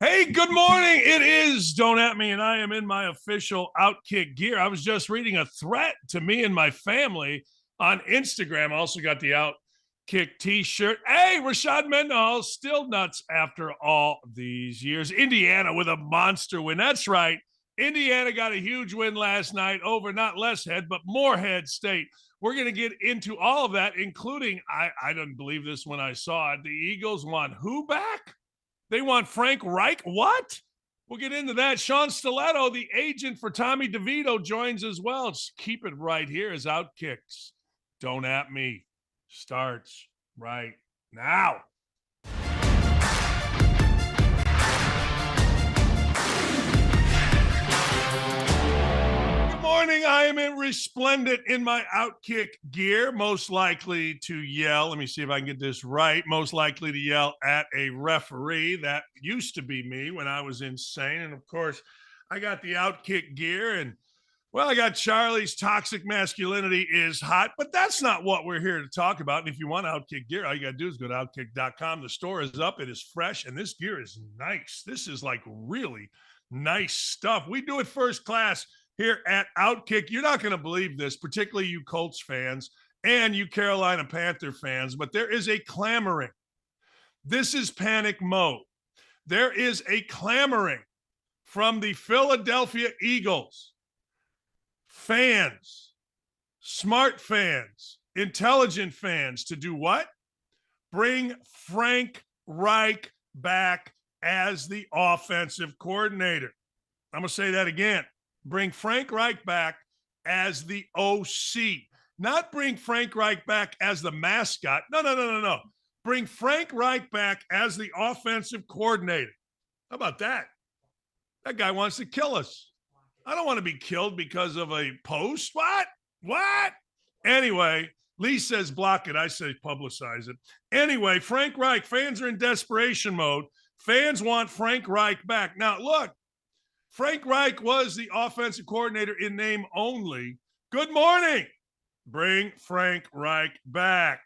Hey, good morning. It is Don't At Me, and I am in my official OutKick gear. I was just reading a threat to me and my family on Instagram. I also got the OutKick t-shirt. Hey, Rashad Mendenhall, still nuts after all these years. Indiana with a monster win. That's right. Indiana got a huge win last night over not less head, but Morehead State. We're going to get into all of that, including, I didn't believe this when I saw it. The Eagles want who back? They want Frank Reich. What? We'll get into that. Sean Stiletto, the agent for Tommy Devito, joins as well. Just keep it right here as OutKicks. Don't At Me starts right now. Morning. I am in resplendent in my OutKick gear, most likely to yell. Let me see if I can get this right. Most likely to yell at a referee. That used to be me when I was insane. And of course, I got the OutKick gear, and well, I got Charlie's toxic masculinity is hot, but that's not what we're here to talk about. And if you want OutKick gear, all you got to do is go to outkick.com. The store is up. It is fresh, and this gear is nice. This is like really nice stuff. We do it first class here at OutKick. You're not going to believe this, particularly you Colts fans and you Carolina Panther fans, but there is a clamoring. This is panic mode. There is a clamoring from the Philadelphia Eagles. Fans, smart fans, intelligent fans to do what? Bring Frank Reich back as the offensive coordinator. I'm going to say that again. Bring Frank Reich back as the OC. Not bring Frank Reich back as the mascot. No. Bring Frank Reich back as the offensive coordinator. How about that? That guy wants to kill us. I don't want to be killed because of a post. What? Anyway, Lee says block it. I say publicize it. Anyway, Frank Reich, fans are in desperation mode. Fans want Frank Reich back. Now, look. Frank Reich was the offensive coordinator in name only. Good morning. Bring Frank Reich back.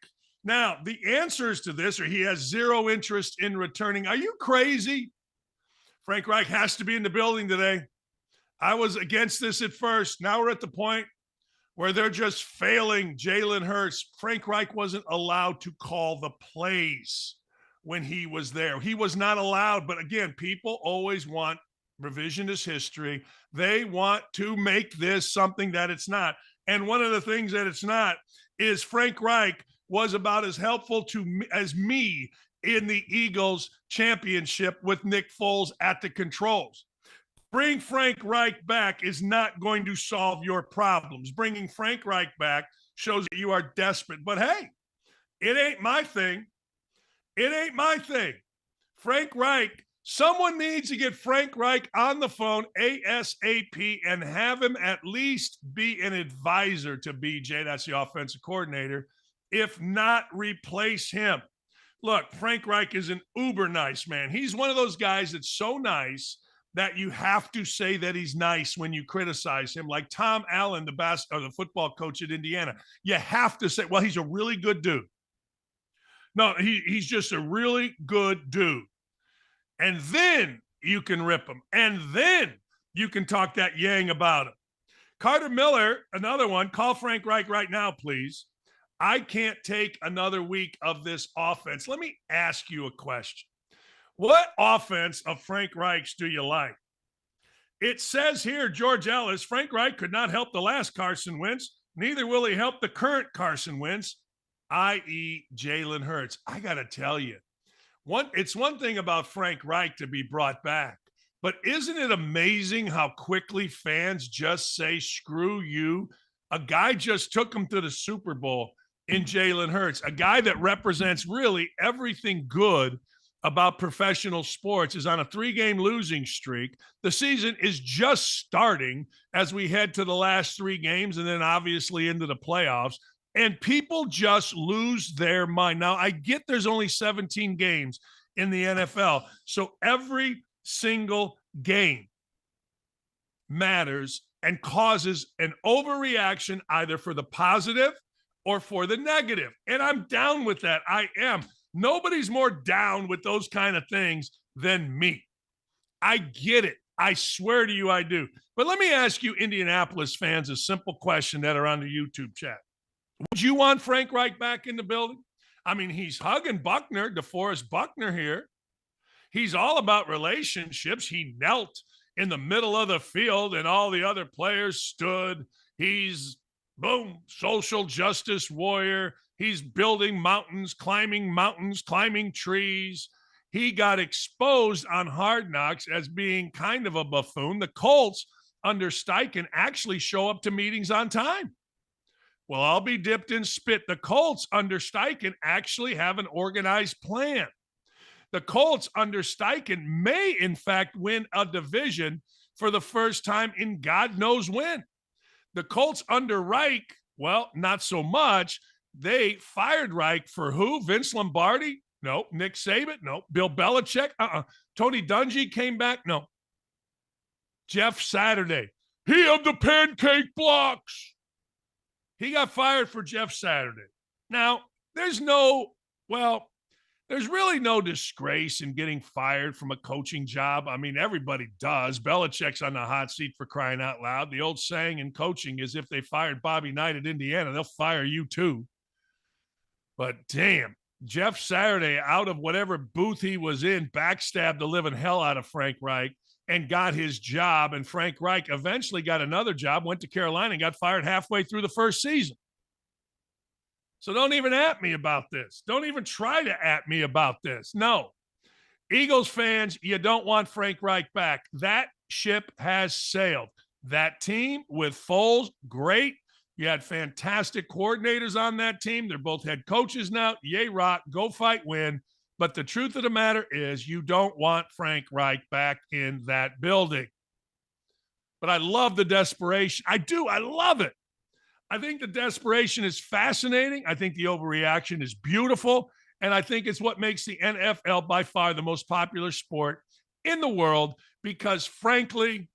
Now, the answers to this are he has zero interest in returning. Are you crazy? Frank Reich has to be in the building today. I was against this at first. Now we're at the point where they're just failing Jalen Hurts. Frank Reich wasn't allowed to call the plays when he was there. He was not allowed. But again, people always want revisionist history. They want to make this something that it's not. And one of the things that it's not is Frank Reich was about as helpful to me as me in the Eagles championship with Nick Foles at the controls. Bring Frank Reich back is not going to solve your problems. Bringing Frank Reich back shows that you are desperate. But hey, it ain't my thing. It ain't my thing. Frank Reich, someone needs to get Frank Reich on the phone ASAP and have him at least be an advisor to BJ. That's the offensive coordinator. If not, replace him. Look, Frank Reich is an uber nice man. He's one of those guys that's so nice that you have to say that he's nice when you criticize him. Like Tom Allen, the football coach at Indiana. You have to say, well, he's a really good dude. No, he's just a really good dude. And then you can rip him. And then you can talk that yang about him. Carter Miller, another one. Call Frank Reich right now, please. I can't take another week of this offense. Let me ask you a question. What offense of Frank Reich's do you like? It says here, George Ellis, Frank Reich could not help the last Carson Wentz. Neither will he help the current Carson Wentz, i.e. Jalen Hurts. I got to tell you, it's one thing about Frank Reich to be brought back, but isn't it amazing how quickly fans just say, screw you? A guy just took him to the Super Bowl in Jalen Hurts, a guy that represents really everything good about professional sports, is on a 3-game losing streak. The season is just starting as we head to the last 3 games and then obviously into the playoffs. And people just lose their mind. Now, I get there's only 17 games in the NFL, so every single game matters and causes an overreaction either for the positive or for the negative. And I'm down with that. I am. Nobody's more down with those kind of things than me. I get it. I swear to you, I do. But let me ask you, Indianapolis fans, a simple question that are on the YouTube chat. Would you want Frank Reich back in the building? I mean, he's hugging Buckner, DeForest Buckner here. He's all about relationships. He knelt in the middle of the field and all the other players stood. He's, boom, social justice warrior. He's building mountains, climbing trees. He got exposed on Hard Knocks as being kind of a buffoon. The Colts under Steichen actually show up to meetings on time. Well, I'll be dipped in spit. The Colts under Steichen actually have an organized plan. The Colts under Steichen may, in fact, win a division for the first time in God knows when. The Colts under Reich, well, not so much. They fired Reich for who? Vince Lombardi? No. Nick Saban? No. Bill Belichick? Tony Dungy came back? No. Jeff Saturday. He of the pancake blocks. He got fired for Jeff Saturday. Now, there's really no disgrace in getting fired from a coaching job. I mean, everybody does. Belichick's on the hot seat for crying out loud. The old saying in coaching is if they fired Bobby Knight at Indiana, they'll fire you too. But damn, Jeff Saturday, out of whatever booth he was in, backstabbed the living hell out of Frank Reich and got his job. And Frank Reich eventually got another job, went to Carolina and got fired halfway through the first season. So don't even at me about this. Don't even try to at me about this. No. Eagles fans, you don't want Frank Reich back. That ship has sailed. That team with Foles, great. You had fantastic coordinators on that team. They're both head coaches now. Yay, rock. Go fight, win. But the truth of the matter is you don't want Frank Reich back in that building. But I love the desperation. I do. I love it. I think the desperation is fascinating. I think the overreaction is beautiful. And I think it's what makes the NFL by far the most popular sport in the world because, frankly,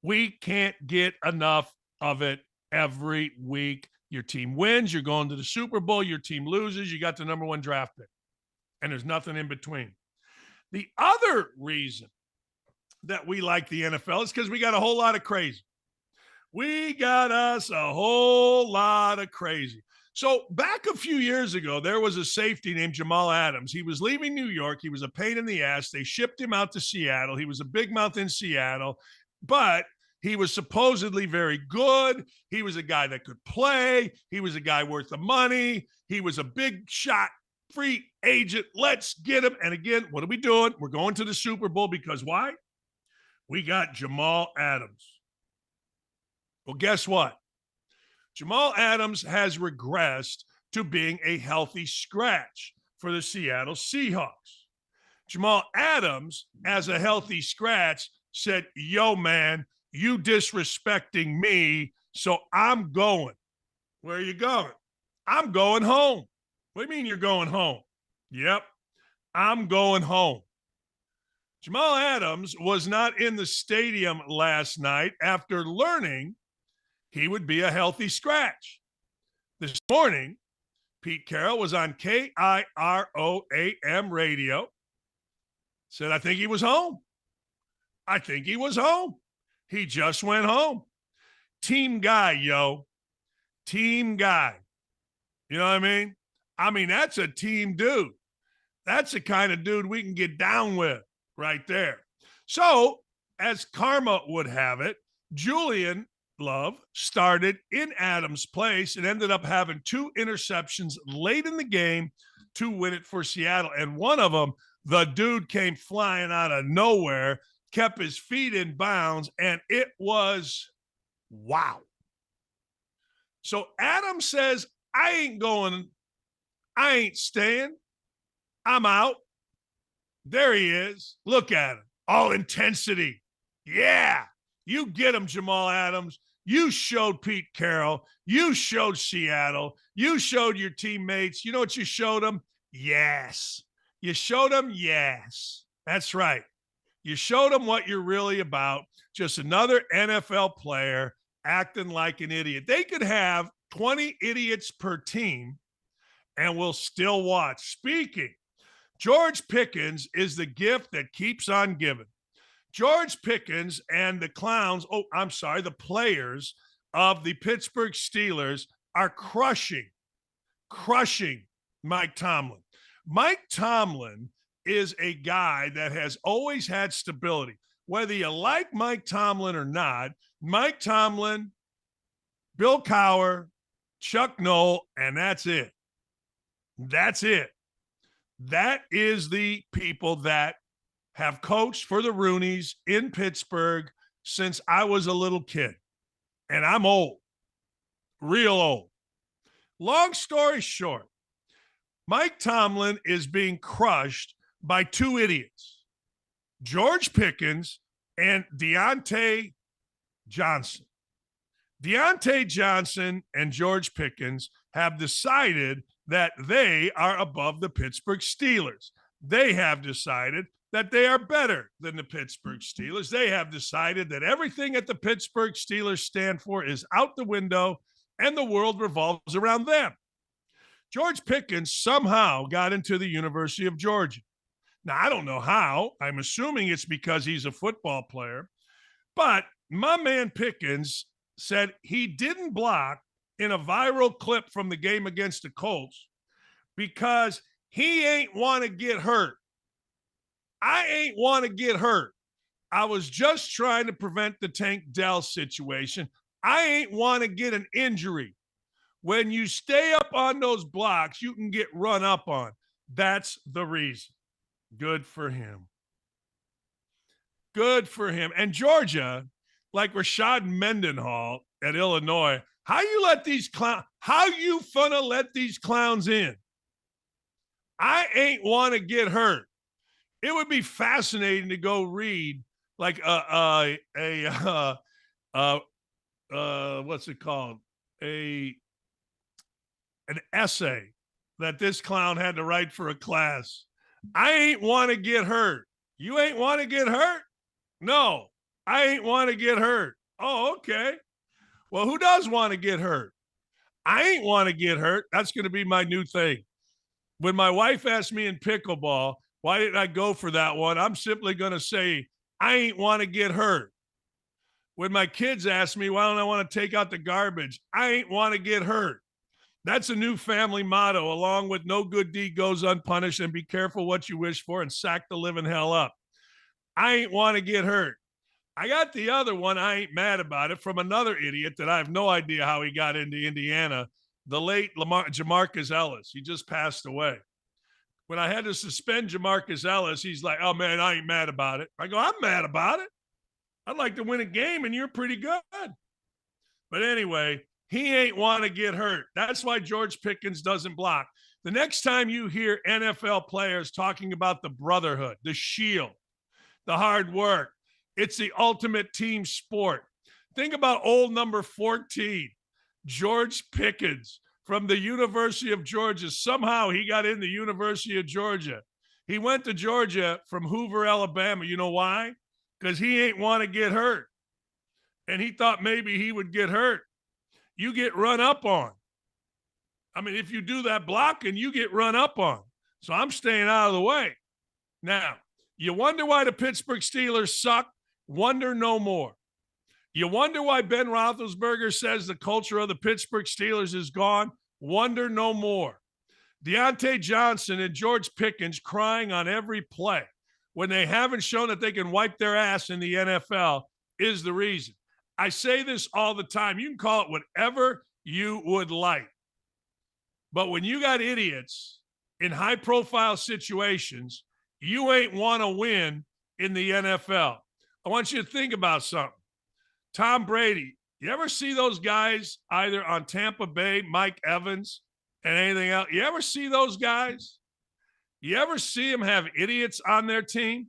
we can't get enough of it every week. Your team wins, you're going to the Super Bowl. Your team loses, you got the number one draft pick. And there's nothing in between. The other reason that we like the NFL is because we got a whole lot of crazy. We got us a whole lot of crazy. So back a few years ago, there was a safety named Jamal Adams. He was leaving New York. He was a pain in the ass. They shipped him out to Seattle. He was a big mouth in Seattle, but he was supposedly very good. He was a guy that could play. He was a guy worth the money. He was a big shot, free agent. Let's get him. And again, what are we doing? We're going to the Super Bowl because why? We got Jamal Adams. Well, guess what? Jamal Adams has regressed to being a healthy scratch for the Seattle Seahawks. Jamal Adams, as a healthy scratch, said, yo, man, you disrespecting me, so I'm going. Where are you going? I'm going home. What do you mean you're going home? Yep, I'm going home. Jamal Adams was not in the stadium last night after learning he would be a healthy scratch. This morning, Pete Carroll was on KIRO-AM radio. Said, I think he was home. I think he was home. He just went home. Team guy, yo. Team guy. You know what I mean? I mean, that's a team dude. That's the kind of dude we can get down with right there. So, as karma would have it, Julian Love started in Adams' place and ended up having 2 interceptions late in the game to win it for Seattle. And one of them, the dude came flying out of nowhere, kept his feet in bounds, and it was wow. So Adams says, I ain't staying. I'm out. There he is. Look at him. All intensity. Yeah. You get him, Jamal Adams. You showed Pete Carroll. You showed Seattle. You showed your teammates. You know what you showed them? Yes. You showed them yes. That's right. You showed them what you're really about. Just another NFL player acting like an idiot. They could have 20 idiots per team and we'll still watch. Speaking, George Pickens is the gift that keeps on giving. George Pickens and the the players of the Pittsburgh Steelers are crushing Mike Tomlin. Mike Tomlin is a guy that has always had stability. Whether you like Mike Tomlin or not, Mike Tomlin, Bill Cowher, Chuck Noll, and that's it. That's it. That is the people that have coached for the Rooneys in Pittsburgh since I was a little kid. And I'm old, real old. Long story short, Mike Tomlin is being crushed by two idiots, George Pickens and Deontay Johnson. Deontay Johnson and George Pickens have decided that they are above the Pittsburgh Steelers. They have decided that they are better than the Pittsburgh Steelers. They have decided that everything that the Pittsburgh Steelers stand for is out the window and the world revolves around them. George Pickens somehow got into the University of Georgia. Now, I don't know how. I'm assuming it's because he's a football player. But my man Pickens said he didn't block in a viral clip from the game against the Colts because he ain't want to get hurt. I ain't want to get hurt. I was just trying to prevent the Tank Dell situation. I ain't want to get an injury. When you stay up on those blocks, you can get run up on. That's the reason. Good for him. Good for him. And Georgia, like Rashad Mendenhall at Illinois, how you finna let these clowns in? I ain't want to get hurt. It would be fascinating to go read like what's it called? An essay that this clown had to write for a class. I ain't want to get hurt. You ain't want to get hurt? No, I ain't want to get hurt. Oh, okay. Well, who does want to get hurt? I ain't want to get hurt. That's going to be my new thing. When my wife asked me in pickleball, why didn't I go for that one? I'm simply going to say, I ain't want to get hurt. When my kids ask me, why don't I want to take out the garbage? I ain't want to get hurt. That's a new family motto, along with no good deed goes unpunished and be careful what you wish for and sack the living hell up. I ain't want to get hurt. I got the other one, I ain't mad about it, from another idiot that I have no idea how he got into Indiana, the late Jamarcus Ellis. He just passed away. When I had to suspend Jamarcus Ellis, he's like, oh, man, I ain't mad about it. I go, I'm mad about it. I'd like to win a game, and you're pretty good. But anyway, he ain't want to get hurt. That's why George Pickens doesn't block. The next time you hear NFL players talking about the brotherhood, the shield, the hard work, it's the ultimate team sport. Think about old number 14, George Pickens from the University of Georgia. Somehow he got in the University of Georgia. He went to Georgia from Hoover, Alabama. You know why? Because he ain't want to get hurt. And he thought maybe he would get hurt. You get run up on. I mean, if you do that blocking, you get run up on. So I'm staying out of the way. Now, you wonder why the Pittsburgh Steelers suck? Wonder no more. You wonder why Ben Roethlisberger says the culture of the Pittsburgh Steelers is gone? Wonder no more. Deontay Johnson and George Pickens crying on every play when they haven't shown that they can wipe their ass in the NFL is the reason. I say this all the time. You can call it whatever you would like. But when you got idiots in high-profile situations, you ain't want to win in the NFL. I want you to think about something. Tom Brady, you ever see those guys either on Tampa Bay, Mike Evans, and anything else? You ever see those guys? You ever see them have idiots on their team?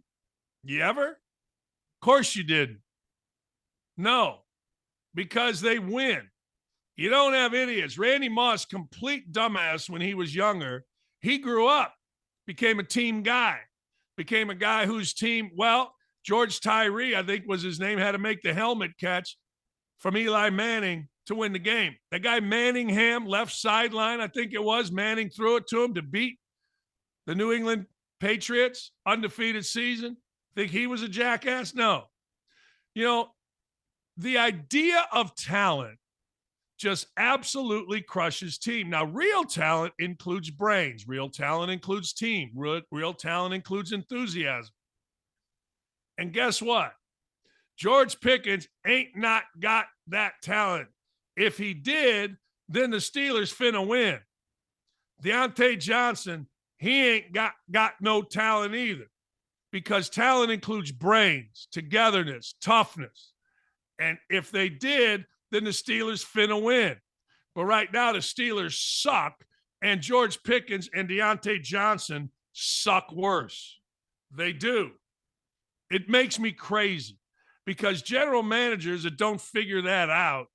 You ever? Of course you didn't. No, because they win. You don't have idiots. Randy Moss, complete dumbass when he was younger. He grew up, became a team guy, became a guy whose team, well, George Tyree, I think was his name, had to make the helmet catch from Eli Manning to win the game. That guy Manningham, left sideline, I think it was, Manning threw it to him to beat the New England Patriots, undefeated season. Think he was a jackass? No. You know, the idea of talent just absolutely crushes team. Now, real talent includes brains. Real talent includes team. Real talent includes enthusiasm. And guess what? George Pickens ain't not got that talent. If he did, then the Steelers finna win. Deontay Johnson, he ain't got no talent either, because talent includes brains, togetherness, toughness. And if they did, then the Steelers finna win. But right now, the Steelers suck, and George Pickens and Deontay Johnson suck worse. They do. It makes me crazy, because general managers that don't figure that out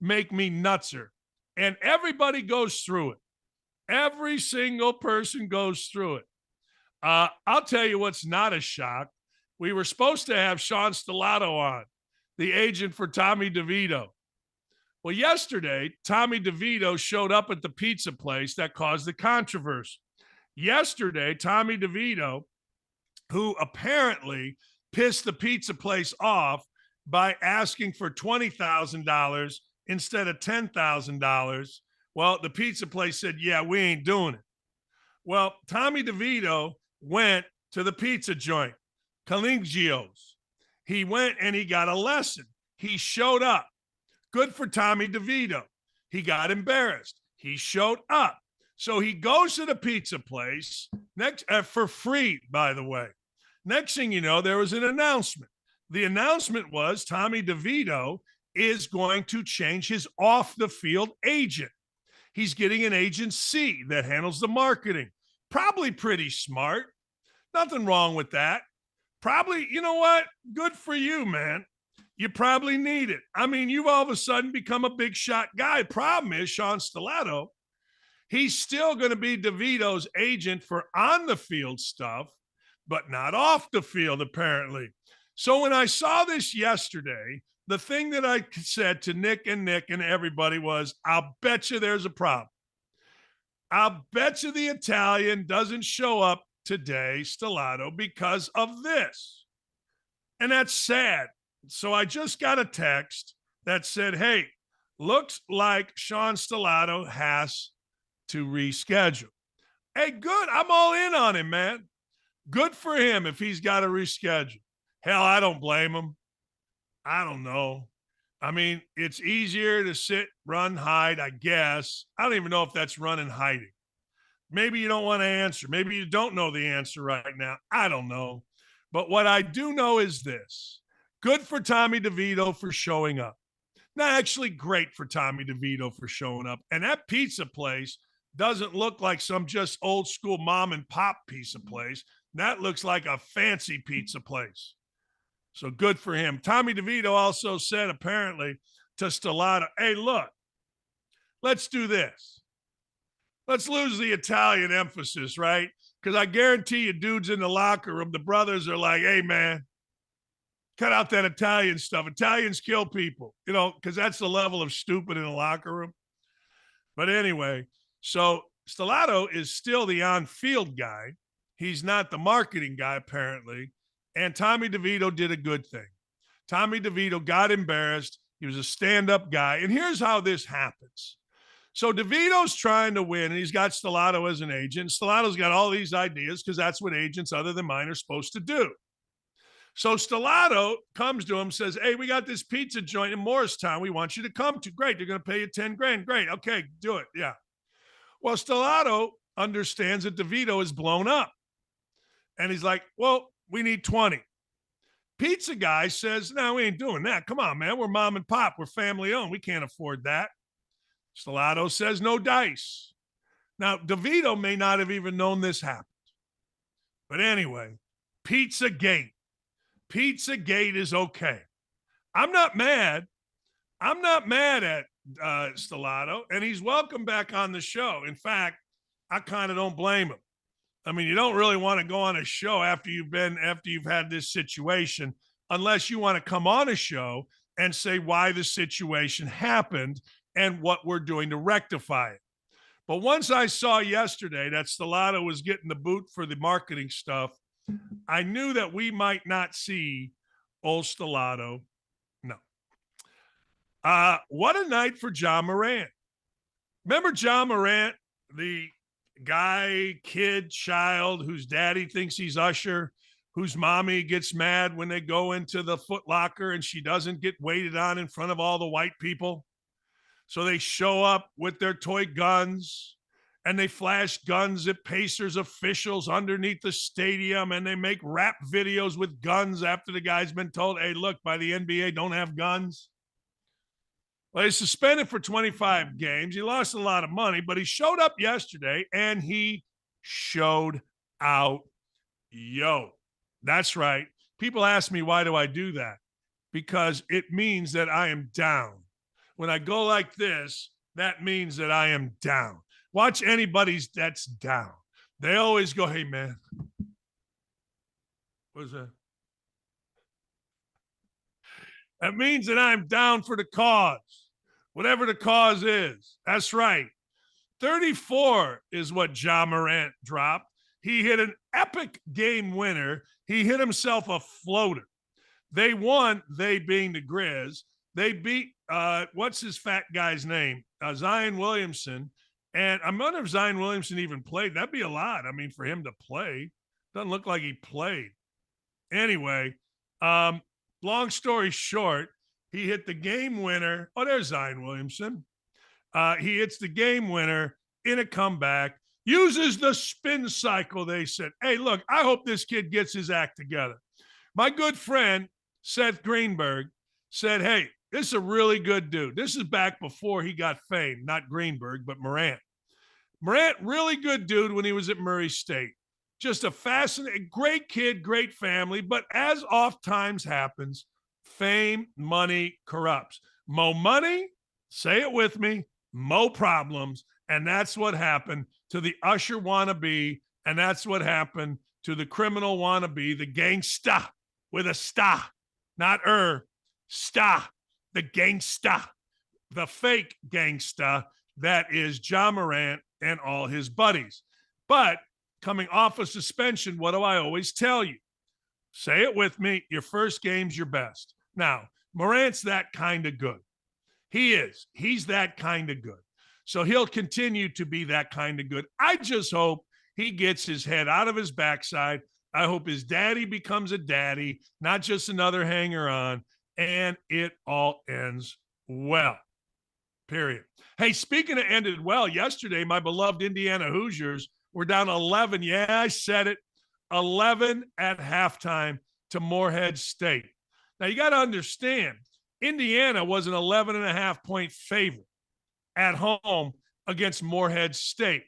make me nutser. And everybody goes through it. Every single person goes through it. I'll tell you what's not a shock. We were supposed to have Sean Stellato on, the agent for Tommy Devito. Well, yesterday, Tommy Devito showed up at the pizza place that caused the controversy. Yesterday, Tommy Devito, who apparently pissed the pizza place off by asking for $20,000 instead of $10,000. Well, the pizza place said, yeah, we ain't doing it. Well, Tommy DeVito went to the pizza joint, Calingio's. He went and he got a lesson. He showed up. Good for Tommy DeVito. He got embarrassed. He showed up. So he goes to the pizza place next for free, by the way. Next thing you know, there was an announcement. The announcement was Tommy DeVito is going to change his off-the-field agent. He's getting an agency that handles the marketing. Probably pretty smart. Nothing wrong with that. Probably, you know what? Good for you, man. You probably need it. I mean, you've all of a sudden become a big shot guy. Problem is, Sean Stellato, he's still going to be DeVito's agent for on-the-field stuff, but not off the field, apparently. So when I saw this yesterday, the thing that I said to Nick and everybody was, I'll bet you there's a problem. I'll bet you the Italian doesn't show up today, Stellato, because of this. And that's sad. So I just got a text that said, hey, looks like Sean Stellato has to reschedule. Hey, good. I'm all in on him, man. Good for him if he's got to reschedule. Hell, I don't blame him. I don't know. I mean, it's easier to sit, run, hide, I guess. I don't even know if that's run and hiding. Maybe you don't want to answer. Maybe you don't know the answer right now. I don't know. But what I do know is this. Good for Tommy DeVito for showing up. Not actually great for Tommy DeVito for showing up. And that pizza place doesn't look like some just old school mom and pop pizza place. That looks like a fancy pizza place. So good for him. Tommy DeVito also said, apparently, to Stellato, hey, look, let's do this. Let's lose the Italian emphasis, right? Because I guarantee you dudes in the locker room, the brothers are like, hey, man, cut out that Italian stuff. Italians kill people, you know, because that's the level of stupid in the locker room. But anyway, so Stellato is still the on-field guy. He's not the marketing guy, apparently. And Tommy DeVito did a good thing. Tommy DeVito got embarrassed. He was a stand-up guy. And here's how this happens. So DeVito's trying to win, and he's got Stellato as an agent. Stellato's got all these ideas because that's what agents other than mine are supposed to do. So Stellato comes to him, says, hey, we got this pizza joint in Morristown we want you to come to. Great. They're going to pay you $10,000. Great. Okay, do it. Yeah. Well, Stellato understands that DeVito is blown up. And he's like, well, we need 20. Pizza guy says, no, we ain't doing that. Come on, man. We're mom and pop. We're family owned. We can't afford that. Stellato says no dice. Now, DeVito may not have even known this happened. But anyway, Pizzagate. Pizzagate is okay. I'm not mad. I'm not mad at Stellato, and he's welcome back on the show. In fact, I kind of don't blame him. I mean, you don't really want to go on a show after you've had this situation, unless you want to come on a show and say why the situation happened and what we're doing to rectify it. But once I saw yesterday that Stellato was getting the boot for the marketing stuff, I knew that we might not see old Stellato. No. What a night for John Morant. Remember John Morant, the guy, kid, child whose daddy thinks he's Usher, whose mommy gets mad when they go into the Foot Locker and she doesn't get waited on in front of all the white people. So they show up with their toy guns and they flash guns at Pacers officials underneath the stadium, and they make rap videos with guns after the guy's been told, hey, look, by the NBA, don't have guns. Well, he's suspended for 25 games. He lost a lot of money, but he showed up yesterday and he showed out. Yo, that's right. People ask me, why do I do that? Because it means that I am down. When I go like this, that means that I am down. Watch anybody's that's down. They always go, hey, man. What is that? That means that I'm down for the cause. Whatever the cause is. That's right. 34 is what Ja Morant dropped. He hit an epic game winner. He hit himself a floater. They won, they being the Grizz. They beat, what's his fat guy's name? Zion Williamson. And I wonder if Zion Williamson even played. That'd be a lot. I mean, for him to play. Doesn't look like he played. Anyway, long story short, he hit the game winner. Oh, there's Zion Williamson. He hits the game winner in a comeback, uses the spin cycle. They said, hey, look, I hope this kid gets his act together. My good friend, Seth Greenberg, said, hey, this is a really good dude. This is back before he got fame, not Greenberg, but Morant. Morant, really good dude when he was at Murray State. Just a fascinating, great kid, great family. But as oft times happens, fame, money corrupts. Mo money, say it with me, mo problems. And that's what happened to the Usher wannabe. And that's what happened to the criminal wannabe, the gangsta with a sta, not sta, the gangsta, the fake gangsta that is Ja Morant and all his buddies. But coming off a suspension, what do I always tell you? Say it with me, your first game's your best. Now, Morant's that kind of good. He is. He's that kind of good. So he'll continue to be that kind of good. I just hope he gets his head out of his backside. I hope his daddy becomes a daddy, not just another hanger-on, and it all ends well, period. Hey, speaking of ended well, yesterday, my beloved Indiana Hoosiers were down 11. Yeah, I said it. 11 at halftime to Morehead State. Now, you got to understand, Indiana was an 11.5-point favorite at home against Morehead State.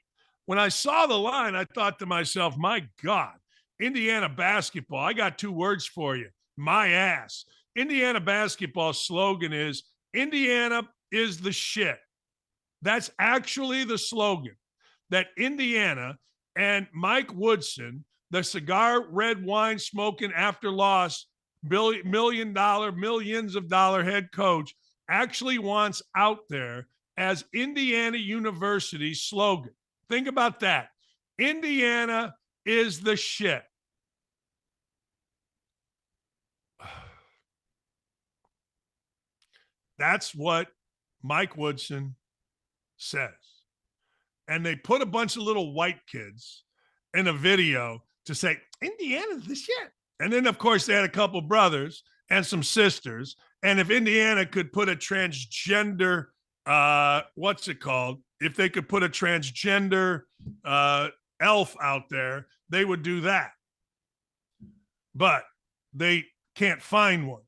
When I saw the line, I thought to myself, my God, Indiana basketball, I got two words for you, my ass. Indiana basketball slogan is, Indiana is the shit. That's actually the slogan, that Indiana and Mike Woodson, the cigar red wine smoking after loss millions of dollar head coach, actually wants out there as Indiana University's slogan. Think about that. Indiana is the shit. That's what Mike Woodson says. And they put a bunch of little white kids in a video to say, Indiana's the shit. And then, of course, they had a couple brothers and some sisters. And if Indiana could put a transgender, what's it called? If they could put a transgender elf out there, they would do that. But they can't find one.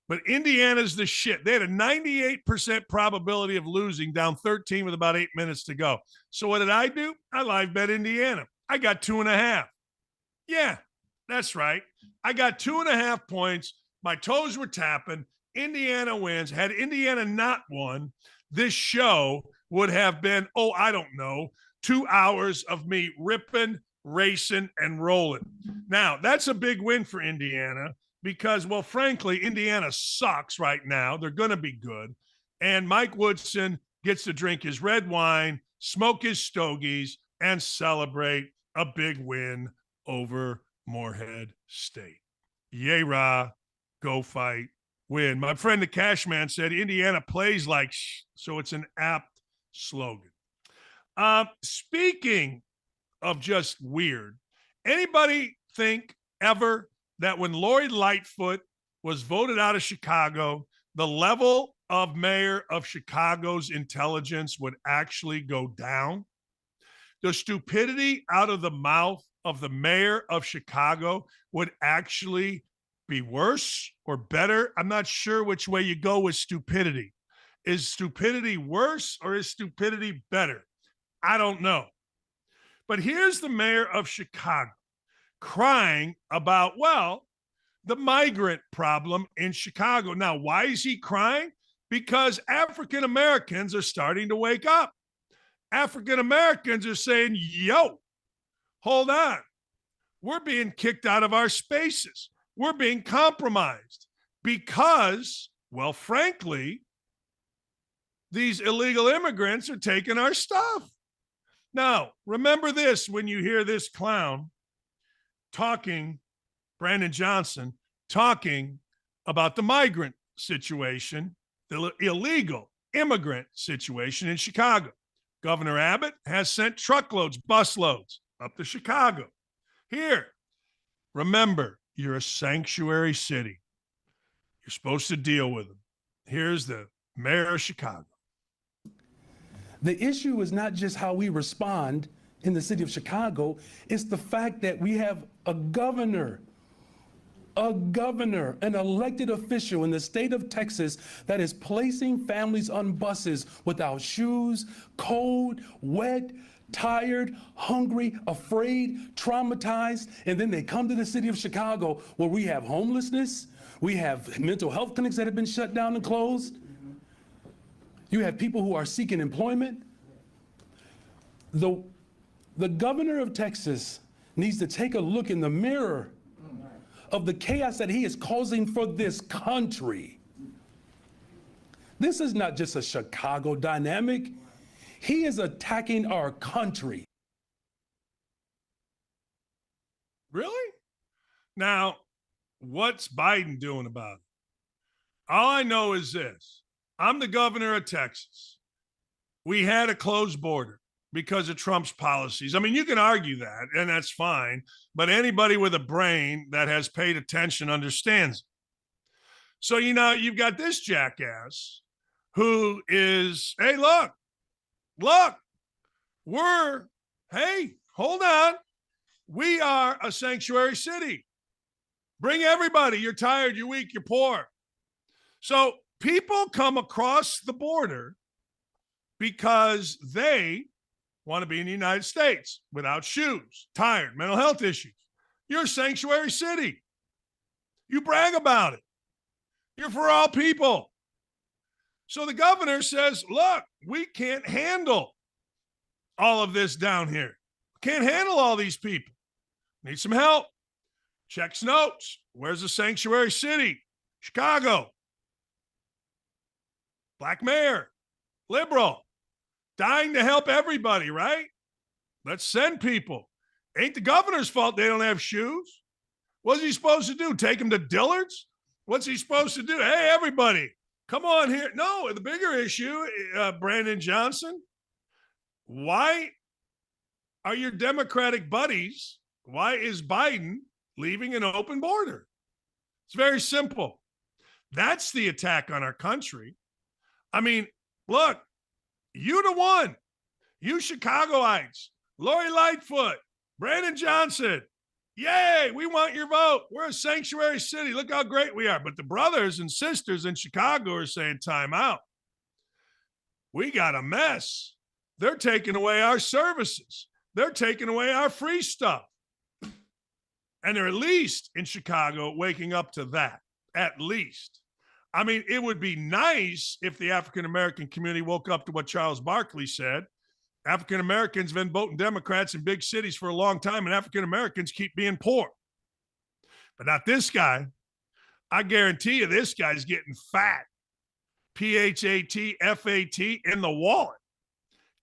But Indiana's the shit. They had a 98% probability of losing, down 13 with about 8 minutes to go. So what did I do? I live bet Indiana. I got 2.5. Yeah, that's right. I got 2.5 points. My toes were tapping. Indiana wins. Had Indiana not won, this show would have been, I don't know, 2 hours of me ripping, racing, and rolling. Now, that's a big win for Indiana because, well, frankly, Indiana sucks right now. They're going to be good. And Mike Woodson gets to drink his red wine, smoke his stogies, and celebrate a big win over Morehead State. Yay, rah, go fight, win. My friend the Cashman said Indiana plays like so it's an apt slogan. Speaking of just weird, anybody think ever that when Lori Lightfoot was voted out of Chicago, the level of mayor of Chicago's intelligence would actually go down? The stupidity out of the mouth of the mayor of Chicago would actually be worse or better. I'm not sure which way you go with stupidity. Is stupidity worse or is stupidity better? I don't know. But here's the mayor of Chicago crying about, well, the migrant problem in Chicago. Now, why is he crying? Because African Americans are starting to wake up. African Americans are saying, yo, hold on. We're being kicked out of our spaces. We're being compromised because, well, frankly, these illegal immigrants are taking our stuff. Now, remember this when you hear this clown talking, Brandon Johnson, talking about the migrant situation, the illegal immigrant situation in Chicago. Governor Abbott has sent truckloads, busloads up to Chicago. Here, remember, you're a sanctuary city. You're supposed to deal with them. Here's the mayor of Chicago. The issue is not just how we respond in the city of Chicago, it's the fact that we have a governor, an elected official in the state of Texas that is placing families on buses without shoes, cold, wet, tired, hungry, afraid, traumatized, and then they come to the city of Chicago where we have homelessness, we have mental health clinics that have been shut down and closed. You have people who are seeking employment. The governor of Texas needs to take a look in the mirror of the chaos that he is causing for this country. This is not just a Chicago dynamic. He is attacking our country. Really? Now, what's Biden doing about it? All I know is this. I'm the governor of Texas. We had a closed border because of Trump's policies. I mean, you can argue that, and that's fine, but anybody with a brain that has paid attention understands it. So, you know, you've got this jackass who is, hey, look, hey, hold on. We are a sanctuary city. Bring everybody. You're tired, you're weak, you're poor. So people come across the border because they want to be in the United States without shoes, tired, mental health issues. You're a sanctuary city. You brag about it. You're for all people. So the governor says, look, we can't handle all of this down here. Can't handle all these people. Need some help. Checks notes. Where's the sanctuary city? Chicago. Black mayor. Liberal. Dying to help everybody, right? Let's send people. Ain't the governor's fault they don't have shoes. What's he supposed to do? Take them to Dillard's? What's he supposed to do? Hey, everybody, come on here. No, the bigger issue, Brandon Johnson, why are your Democratic buddies, why is Biden leaving an open border? It's very simple. That's the attack on our country. I mean, look, you the one, you Chicagoites, Lori Lightfoot, Brandon Johnson, yay, we want your vote. We're a sanctuary city. Look how great we are. But the brothers and sisters in Chicago are saying time out. We got a mess. They're taking away our services. They're taking away our free stuff. And they're at least in Chicago waking up to that, at least. I mean, it would be nice if the African-American community woke up to what Charles Barkley said. African-Americans have been voting Democrats in big cities for a long time, and African-Americans keep being poor. But not this guy. I guarantee you this guy's getting fat. P-H-A-T-F-A-T in the wallet.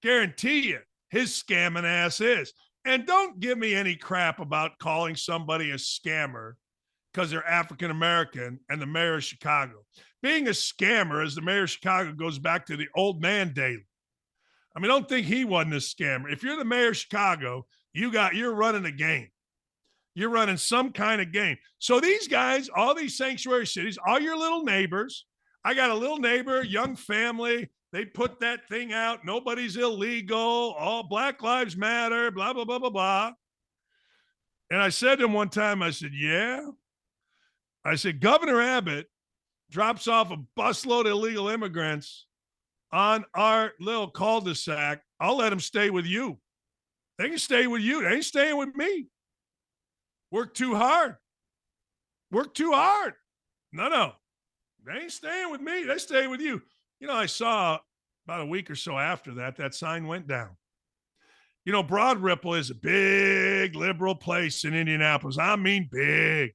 Guarantee you his scamming ass is. And don't give me any crap about calling somebody a scammer because they're African American and the mayor of Chicago. Being a scammer, as the mayor of Chicago, goes back to the old man daily. I mean, don't think he wasn't a scammer. If you're the mayor of Chicago, you're running a game. You're running some kind of game. So these guys, all these sanctuary cities, all your little neighbors. I got a little neighbor, young family. They put that thing out. Nobody's illegal. All Black Lives Matter, blah, blah, blah, blah, blah. And I said to him one time, I said, yeah. I said, Governor Abbott drops off a busload of illegal immigrants on our little cul-de-sac. I'll let them stay with you. They can stay with you. They ain't staying with me. Work too hard. Work too hard. No. They ain't staying with me. They stay with you. You know, I saw about a week or so after that sign went down. You know, Broad Ripple is a big liberal place in Indianapolis. I mean, big.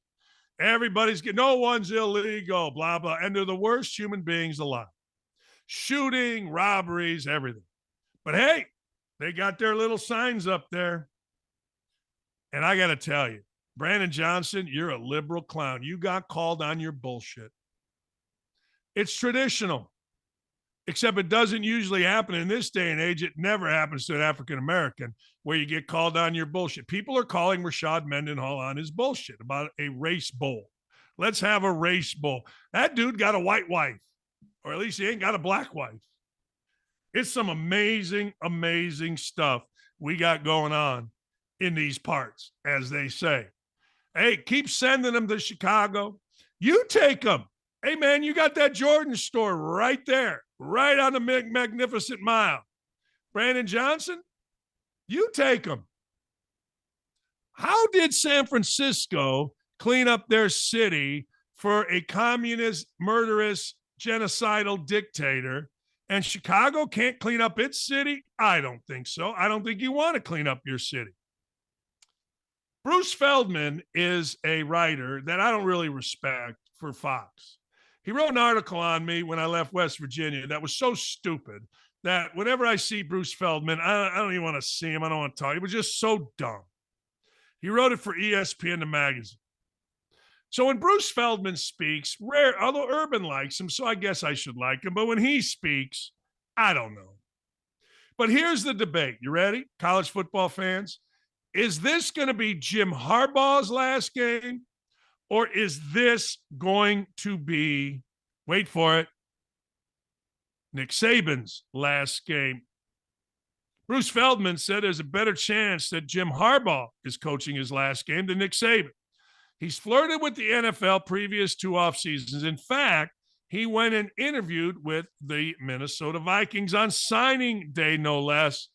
No one's illegal, blah, blah. And they're the worst human beings alive. Shooting, robberies, everything. But hey, they got their little signs up there. And I got to tell you, Brandon Johnson, you're a liberal clown. You got called on your bullshit. It's traditional, except it doesn't usually happen in this day and age. It never happens to an African-American where you get called on your bullshit. People are calling Rashad Mendenhall on his bullshit about a race bowl. Let's have a race bowl. That dude got a white wife, or at least he ain't got a black wife. It's some amazing, amazing stuff we got going on in these parts, as they say. Hey, keep sending them to Chicago. You take them. Hey, man, you got that Jordan store right there, right on the Magnificent Mile. Brandon Johnson, you take them. How did San Francisco clean up their city for a communist, murderous, genocidal dictator, and Chicago can't clean up its city? I don't think so. I don't think you want to clean up your city. Bruce Feldman is a writer that I don't really respect for Fox. He wrote an article on me when I left West Virginia that was so stupid that whenever I see Bruce Feldman, I don't even want to see him. I don't want to talk. He was just so dumb. He wrote it for ESPN, the magazine. So when Bruce Feldman speaks, although Urban likes him, so I guess I should like him, but when he speaks, I don't know. But here's the debate. You ready, college football fans? Is this going to be Jim Harbaugh's last game, or is this going to be, wait for it, Nick Saban's last game? Bruce Feldman said there's a better chance that Jim Harbaugh is coaching his last game than Nick Saban. He's flirted with the NFL previous 2 off seasons. In fact, he went and interviewed with the Minnesota Vikings on signing day, no less,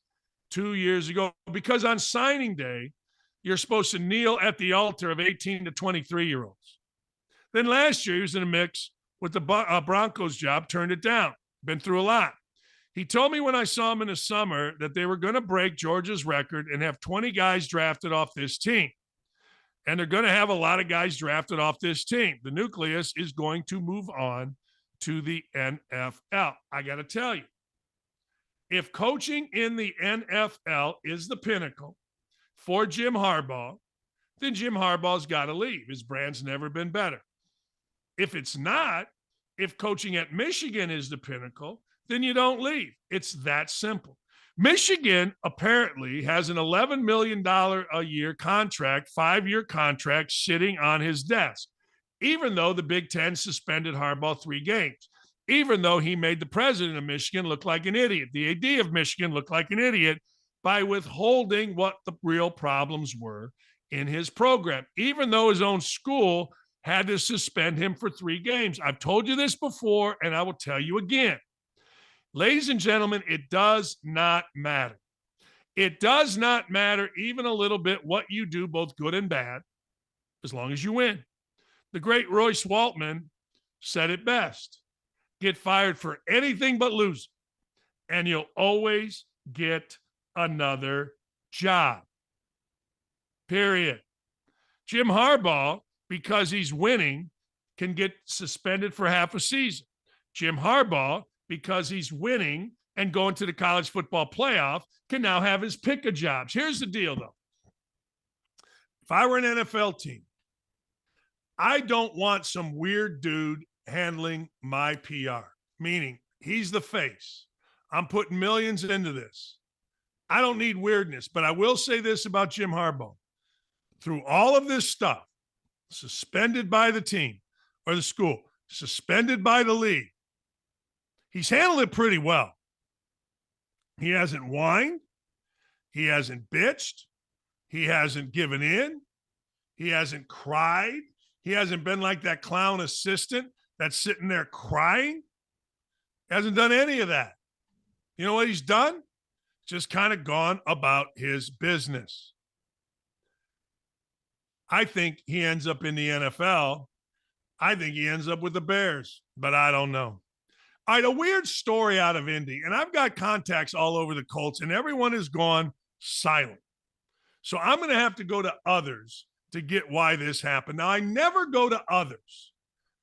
2 years ago, because on signing day, you're supposed to kneel at the altar of 18 to 23-year-olds. Then last year, he was in a mix with the Broncos job, turned it down, been through a lot. He told me when I saw him in the summer that they were going to break Georgia's record and have 20 guys drafted off this team. And they're going to have a lot of guys drafted off this team. The nucleus is going to move on to the NFL. I got to tell you, if coaching in the NFL is the pinnacle for Jim Harbaugh, then Jim Harbaugh's got to leave. His brand's never been better. If it's not, if coaching at Michigan is the pinnacle, then you don't leave. It's that simple. Michigan apparently has an $11 million a year contract, 5-year contract sitting on his desk, even though the Big Ten suspended Harbaugh 3 games. Even though he made the president of Michigan look like an idiot, the AD of Michigan look like an idiot by withholding what the real problems were in his program, even though his own school had to suspend him for 3 games. I've told you this before, and I will tell you again. Ladies and gentlemen, it does not matter. It does not matter even a little bit what you do, both good and bad, as long as you win. The great Royce Waltman said it best. Get fired for anything but losing, and you'll always get another job. Period. Jim Harbaugh, because he's winning, can get suspended for half a season. Jim Harbaugh, because he's winning and going to the college football playoff, can now have his pick of jobs. Here's the deal, though. If I were an NFL team, I don't want some weird dude handling my PR, meaning he's the face. I'm putting millions into this. I don't need weirdness, but I will say this about Jim Harbaugh. Through all of this stuff, suspended by the team or the school, suspended by the league, he's handled it pretty well. He hasn't whined. He hasn't bitched. He hasn't given in. He hasn't cried. He hasn't been like that clown assistant that's sitting there crying. He hasn't done any of that. You know what he's done? Just kind of gone about his business. I think he ends up in the NFL. I think he ends up with the Bears, but I don't know. All right, a weird story out of Indy, and I've got contacts all over the Colts, and everyone has gone silent. So I'm going to have to go to others to get why this happened. Now, I never go to others.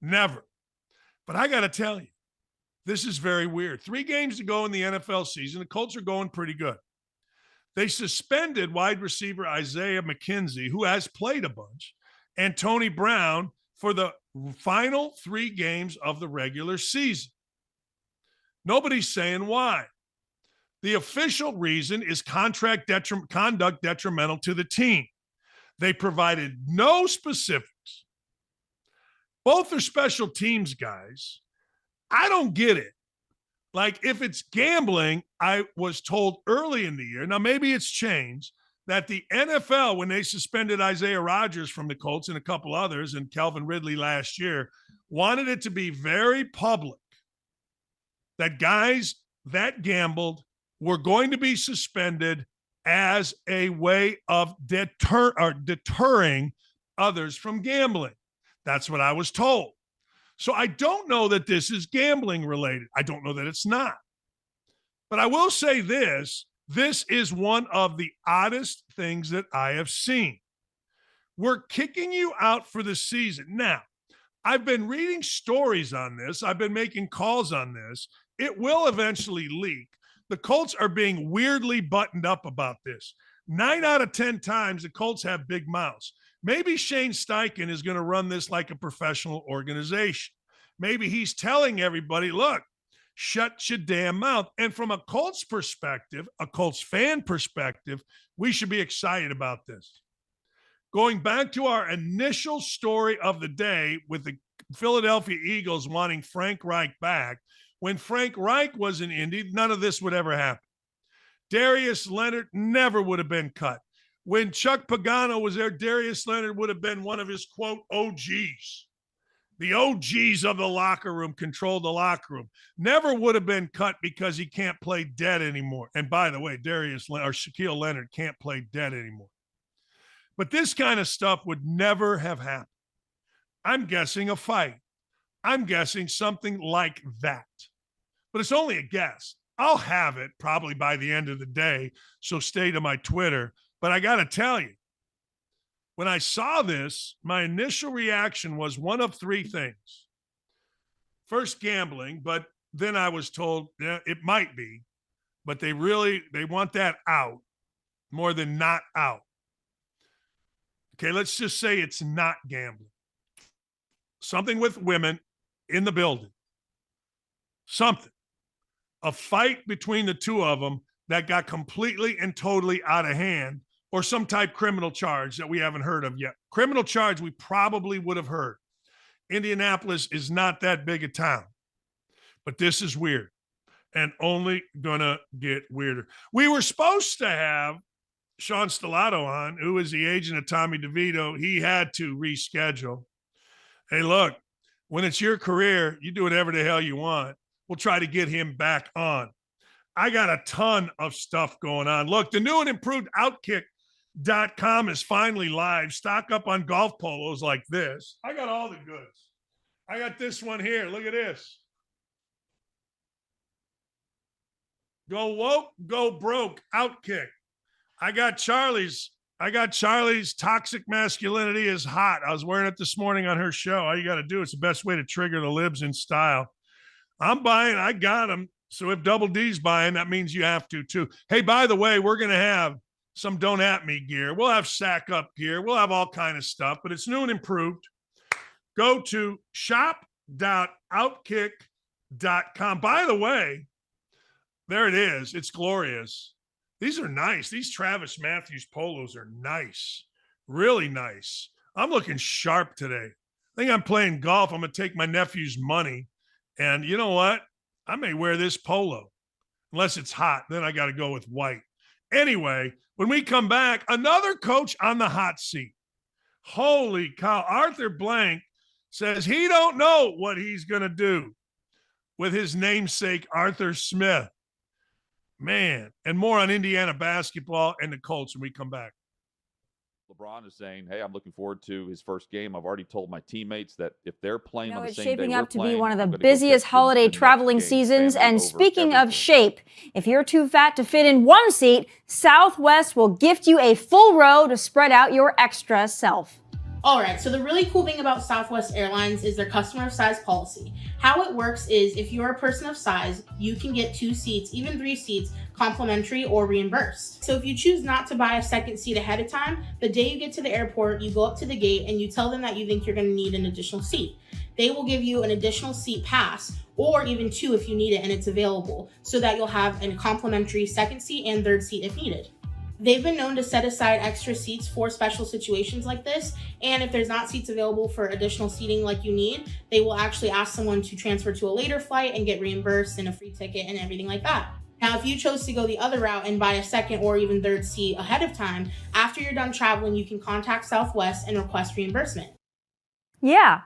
Never. But I got to tell you, this is very weird. 3 games to go in the NFL season. The Colts are going pretty good. They suspended wide receiver Isaiah McKenzie, who has played a bunch, and Tony Brown for the final 3 games of the regular season. Nobody's saying why. The official reason is conduct detrimental to the team. They provided no specifics. Both are special teams guys. I don't get it. Like, if it's gambling, I was told early in the year, now maybe it's changed, that the NFL, when they suspended Isaiah Rodgers from the Colts and a couple others and Calvin Ridley last year, wanted it to be very public that guys that gambled were going to be suspended as a way of deterring others from gambling. That's what I was told. So I don't know that this is gambling related. I don't know that it's not. But I will say this is one of the oddest things that I have seen. We're kicking you out for the season. Now, I've been reading stories on this. I've been making calls on this. It will eventually leak. The Colts are being weirdly buttoned up about this. 9 out of 10 times, the Colts have big mouths. Maybe Shane Steichen is going to run this like a professional organization. Maybe he's telling everybody, look, shut your damn mouth. And from a Colts perspective, a Colts fan perspective, we should be excited about this. Going back to our initial story of the day with the Philadelphia Eagles wanting Frank Reich back, when Frank Reich was in Indy, none of this would ever happen. Darius Leonard never would have been cut. When Chuck Pagano was there, Darius Leonard would have been one of his, quote, OGs. The OGs of the locker room controlled the locker room. Never would have been cut because he can't play dead anymore. And by the way, Shaquille Leonard can't play dead anymore. But this kind of stuff would never have happened. I'm guessing a fight. I'm guessing something like that. But it's only a guess. I'll have it probably by the end of the day, so stay to my Twitter. But I got to tell you, when I saw this, my initial reaction was one of 3 things. First, gambling, but then I was told, yeah, it might be, but they want that out more than not out. Okay, let's just say it's not gambling. Something with women in the building. Something. A fight between the 2 of them that got completely and totally out of hand, or some type criminal charge that we haven't heard of yet. Criminal charge we probably would have heard. Indianapolis is not that big a town. But this is weird and only going to get weirder. We were supposed to have Sean Stellato on, who is the agent of Tommy DeVito. He had to reschedule. Hey, look, when it's your career, you do whatever the hell you want. We'll try to get him back on. I got a ton of stuff going on. Look, the new and improved OutKick.com is finally live. Stock up on golf polos like this. I got all the goods. I got this one here. Look at this. Go woke, go broke, OutKick. I got Charlie's Toxic Masculinity is Hot. I was wearing it this morning on her show. All you got to do, it's the best way to trigger the libs in style. I'm buying. I got them. So if Double D's buying, that means you have to too. Hey, by the way, we're going to have some don't at me gear. We'll have sack up gear. We'll have all kind of stuff, but it's new and improved. Go to shop.outkick.com. By the way, there it is. It's glorious. These are nice. These Travis Matthews polos are nice. Really nice. I'm looking sharp today. I think I'm playing golf. I'm going to take my nephew's money. And you know what? I may wear this polo. Unless it's hot. Then I got to go with white. Anyway, when we come back, another coach on the hot seat. Holy cow. Arthur Blank says he don't know what he's going to do with his namesake, Arthur Smith. Man, and more on Indiana basketball and the Colts when we come back. LeBron is saying, hey, I'm looking forward to his first game. I've already told my teammates that if they're playing on the same day it's shaping we're up to be playing, one of I'm the gonna go busiest catch holiday the next traveling game, seasons. family And over speaking of everything. shape, if you're too fat to fit in one seat, Southwest will gift you a full row to spread out your extra self. All right, so the really cool thing about Southwest Airlines is their customer of size policy. How it works is if you're a person of size, you can get 2 seats, even 3 seats, complimentary or reimbursed. So if you choose not to buy a second seat ahead of time, the day you get to the airport, you go up to the gate and you tell them that you think you're gonna need an additional seat. They will give you an additional seat pass, or even 2 if you need it and it's available, so that you'll have a complimentary second seat and third seat if needed. They've been known to set aside extra seats for special situations like this, and if there's not seats available for additional seating like you need, they will actually ask someone to transfer to a later flight and get reimbursed and a free ticket and everything like that. Now, if you chose to go the other route and buy a second or even third seat ahead of time, after you're done traveling, you can contact Southwest and request reimbursement. Yeah.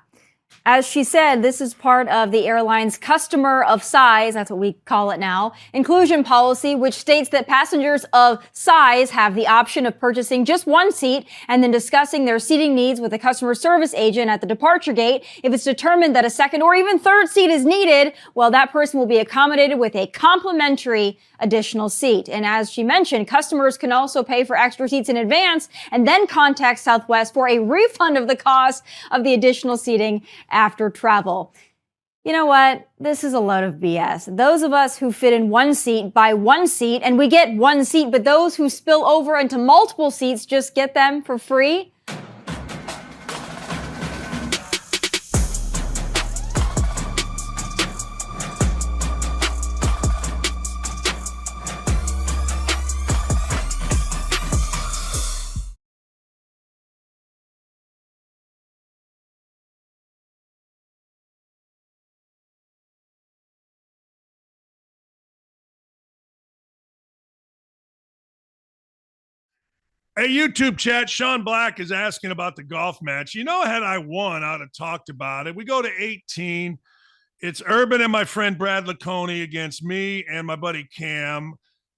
As she said, this is part of the airline's customer of size, that's what we call it now, inclusion policy, which states that passengers of size have the option of purchasing just one seat and then discussing their seating needs with a customer service agent at the departure gate. If it's determined that a second or even third seat is needed, well, that person will be accommodated with a complimentary additional seat. And as she mentioned, customers can also pay for extra seats in advance and then contact Southwest for a refund of the cost of the additional seating after travel. You know what? This is a load of BS. Those of us who fit in one seat buy one seat and we get one seat, but those who spill over into multiple seats just get them for free. Hey, YouTube chat, Sean Black is asking about the golf match. You know, had I won, I'd have talked about it. We go to 18. It's Urban and my friend Brad Laconi against me and my buddy Cam.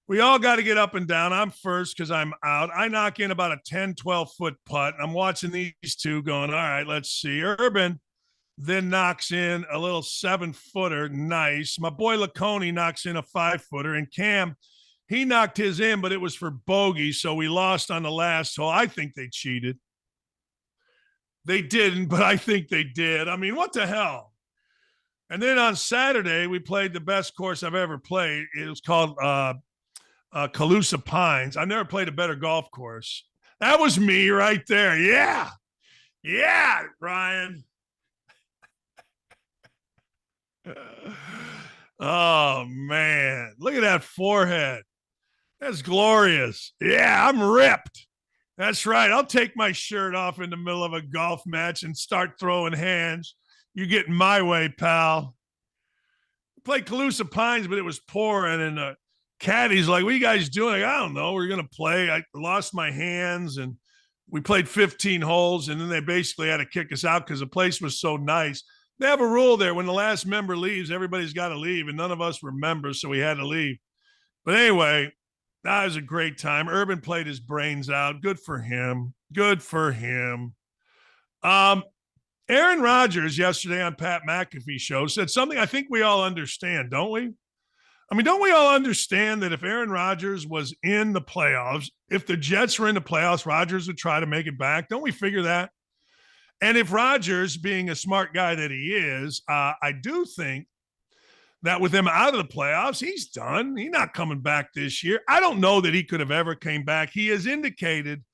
We all got to get up and down. I'm first because I'm out. I knock in about a 10, 12-foot putt. I'm watching these two going, all right, let's see. Urban then knocks in a little 7-footer. Nice. My boy Laconi knocks in a 5-footer. And Cam, he knocked his in, but it was for bogey, so we lost on the last hole. I think they cheated. They didn't, but I think they did. I mean, what the hell? And then on Saturday, we played the best course I've ever played. It was called Calusa Pines. I've never played a better golf course. That was me right there. Yeah. Yeah, Ryan. Oh, man. Look at that forehead. That's glorious. Yeah, I'm ripped. That's right. I'll take my shirt off in the middle of a golf match and start throwing hands. You get in my way, pal. Played Calusa Pines, but it was pouring, and the caddy's like, what are you guys doing? Like, I don't know. We're going to play. I lost my hands, and we played 15 holes, and then they basically had to kick us out because the place was so nice. They have a rule there. When the last member leaves, everybody's got to leave, and none of us were members, so we had to leave. But anyway, that was a great time. Urban played his brains out. Good for him. Good for him. Aaron Rodgers yesterday on Pat McAfee's show said something I think we all understand, don't we? I mean, don't we all understand that if Aaron Rodgers was in the playoffs, if the Jets were in the playoffs, Rodgers would try to make it back? Don't we figure that? And if Rodgers, being a smart guy that he is, I do think that with them out of the playoffs, he's done. He's not coming back this year. I don't know that he could have ever came back. He has indicated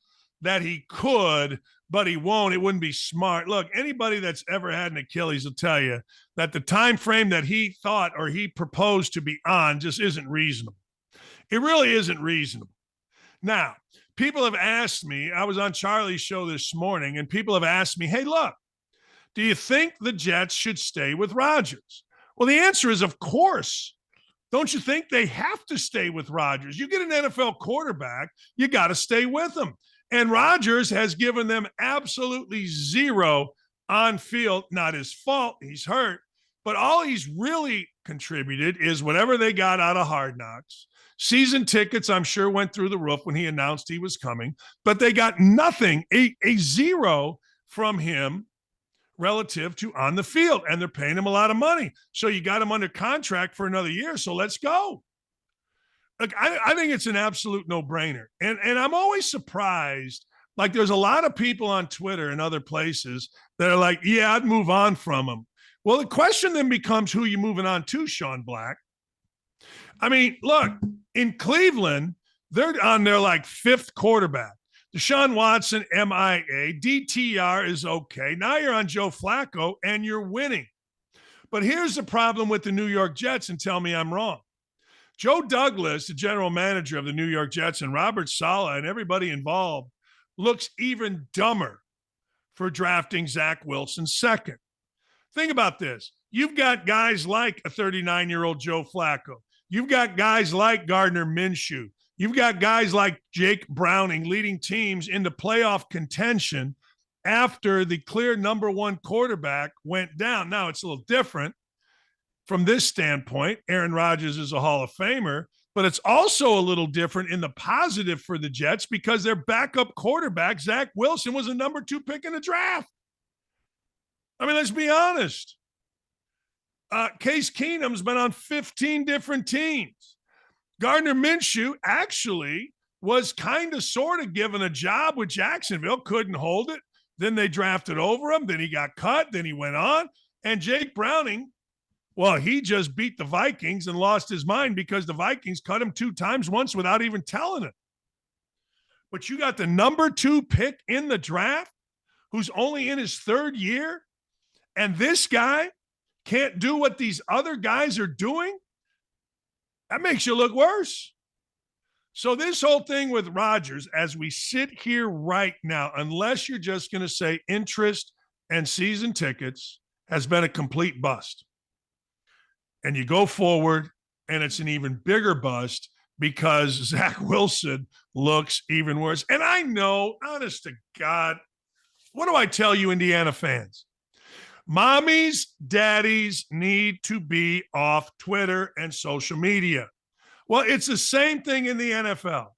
that he could, but he won't. It wouldn't be smart. Look, anybody that's ever had an Achilles will tell you that the time frame that he thought or he proposed to be on just isn't reasonable. It really isn't reasonable. Now, people have asked me, I was on Charlie's show this morning, and people have asked me, hey, look, do you think the Jets should stay with Rodgers? Well, the answer is, of course. Don't you think they have to stay with Rodgers? You get an NFL quarterback, you got to stay with him. And Rodgers has given them absolutely zero on field. Not his fault. He's hurt. But all he's really contributed is whatever they got out of Hard Knocks. Season tickets, I'm sure, went through the roof when he announced he was coming. But they got nothing, a zero from him relative to on the field, and they're paying him a lot of money. So you got him under contract for another year, so let's go. Look, I think it's an absolute no-brainer. And I'm always surprised. Like, there's a lot of people on Twitter and other places that are like, yeah, I'd move on from him. Well, the question then becomes who you moving on to, Sean Black. I mean, look, in Cleveland, they're on their, like, fifth quarterback. Deshaun Watson, MIA. DTR is okay. Now you're on Joe Flacco, and you're winning. But here's the problem with the New York Jets, and tell me I'm wrong. Joe Douglas, the general manager of the New York Jets, and Robert Saleh and everybody involved looks even dumber for drafting Zach Wilson second. Think about this. You've got guys like a 39-year-old Joe Flacco. You've got guys like Gardner Minshew. You've got guys like Jake Browning leading teams into playoff contention after the clear number one quarterback went down. Now, it's a little different from this standpoint. Aaron Rodgers is a Hall of Famer, but it's also a little different in the positive for the Jets because their backup quarterback, Zach Wilson, was a number 2 pick in the draft. I mean, let's be honest. Case Keenum's been on 15 different teams. Gardner Minshew actually was kind of sort of given a job with Jacksonville, couldn't hold it. Then they drafted over him. Then he got cut. Then he went on. And Jake Browning, well, he just beat the Vikings and lost his mind because the Vikings cut him 2 times once without even telling him. But you got the number 2 pick in the draft who's only in his 3rd year, and this guy can't do what these other guys are doing? That makes you look worse. So this whole thing with Rodgers, as we sit here right now, unless you're just going to say interest and season tickets, has been a complete bust. And you go forward, and it's an even bigger bust because Zach Wilson looks even worse. And I know, honest to God, what do I tell you, Indiana fans? Mommies, daddies need to be off Twitter and social media. Well, it's the same thing in the NFL.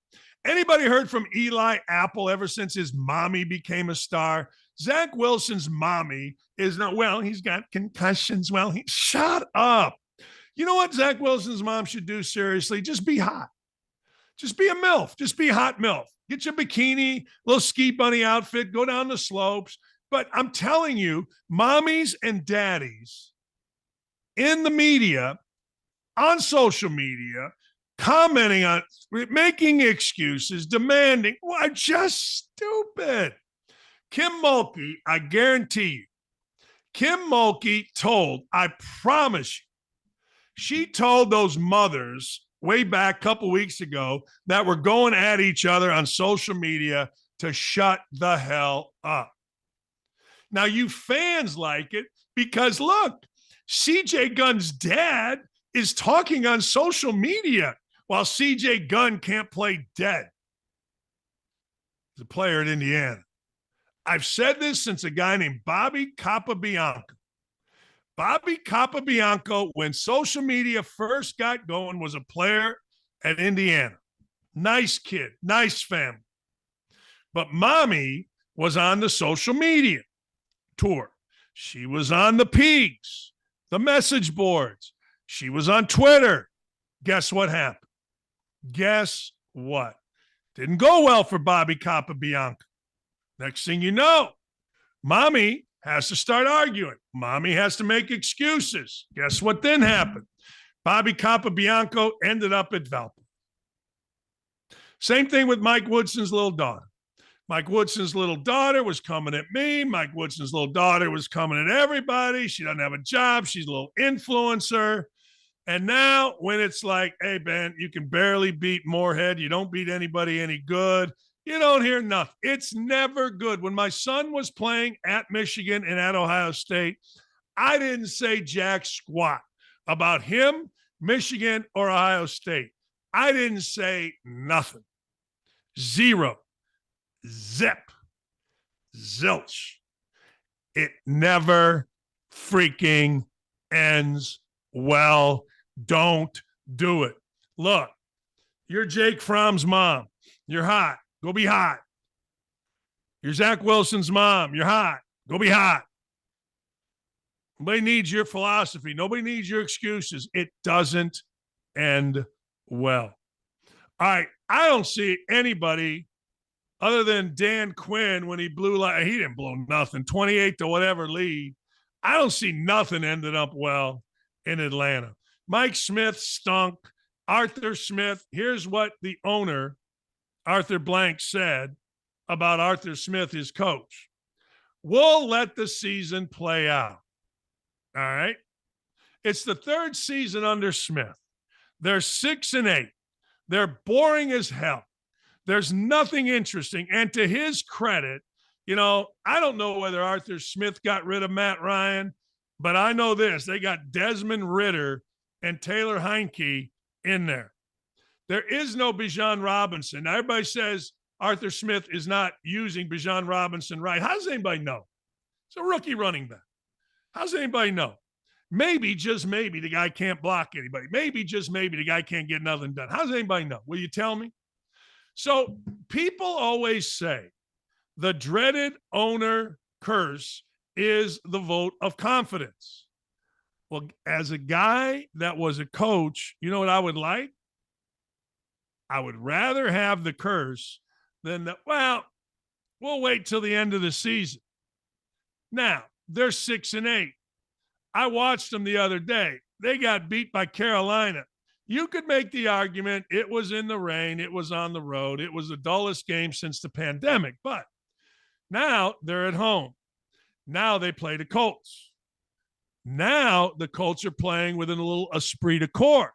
Anybody heard from Eli Apple ever since his mommy became a star? Zach Wilson's mommy is not, well, he's got concussions. Well, shut up. You know what Zach Wilson's mom should do, seriously? Just be hot. Just be a MILF. Just be a hot MILF. Get your bikini, little ski bunny outfit, go down the slopes. But I'm telling you, mommies and daddies in the media, on social media, commenting on, making excuses, demanding, well, just stupid. Kim Mulkey, I guarantee you, Kim Mulkey told, I promise you, she told those mothers way back a couple weeks ago that were going at each other on social media to shut the hell up. Now, you fans like it because, look, CJ Gunn's dad is talking on social media while CJ Gunn can't play dead. He's a player at Indiana. I've said this since a guy named Bobby Capabianco. Bobby Capabianco, when social media first got going, was a player at Indiana. Nice kid, nice family. But mommy was on the social media tour. She was on the Pigs, the message boards. She was on Twitter. Guess what happened? Guess what? Didn't go well for Bobby Capabianco. Next thing you know, mommy has to start arguing. Mommy has to make excuses. Guess what then happened? Bobby Capabianco ended up at Valpo. Same thing with Mike Woodson's little daughter. Mike Woodson's little daughter was coming at me. Mike Woodson's little daughter was coming at everybody. She doesn't have a job. She's a little influencer. And now when it's like, hey, Ben, you can barely beat Morehead. You don't beat anybody any good. You don't hear nothing. It's never good. When my son was playing at Michigan and at Ohio State, I didn't say jack squat about him, Michigan, or Ohio State. I didn't say nothing. Zero. Zip. Zilch. It never freaking ends well. Don't do it. Look, you're Jake Fromm's mom. You're hot. Go be hot. You're Zach Wilson's mom. You're hot. Go be hot. Nobody needs your philosophy. Nobody needs your excuses. It doesn't end well. All right. I don't see anybody other than Dan Quinn when he blew, he didn't blow nothing, 28 to whatever lead. I don't see nothing ended up well in Atlanta. Mike Smith stunk. Arthur Smith, here's what the owner, Arthur Blank, said about Arthur Smith, his coach. We'll let the season play out. All right. It's the third season under Smith. They're 6-8. They're boring as hell. There's nothing interesting. And to his credit, I don't know whether Arthur Smith got rid of Matt Ryan, but I know this. They got Desmond Ridder and Taylor Heineke in there. There is no Bijan Robinson. Now, everybody says Arthur Smith is not using Bijan Robinson right. How does anybody know? It's a rookie running back. How does anybody know? Maybe, just maybe, the guy can't block anybody. Maybe, just maybe, the guy can't get nothing done. How does anybody know? Will you tell me? So people always say the dreaded owner curse is the vote of confidence. Well, as a guy that was a coach, you know what I would like? I would rather have the curse than we'll wait till the end of the season. Now, they're 6-8. I watched them the other day. They got beat by Carolina. You could make the argument it was in the rain, it was on the road, it was the dullest game since the pandemic. But now they're at home. Now they play the Colts. Now the Colts are playing with a little esprit de corps.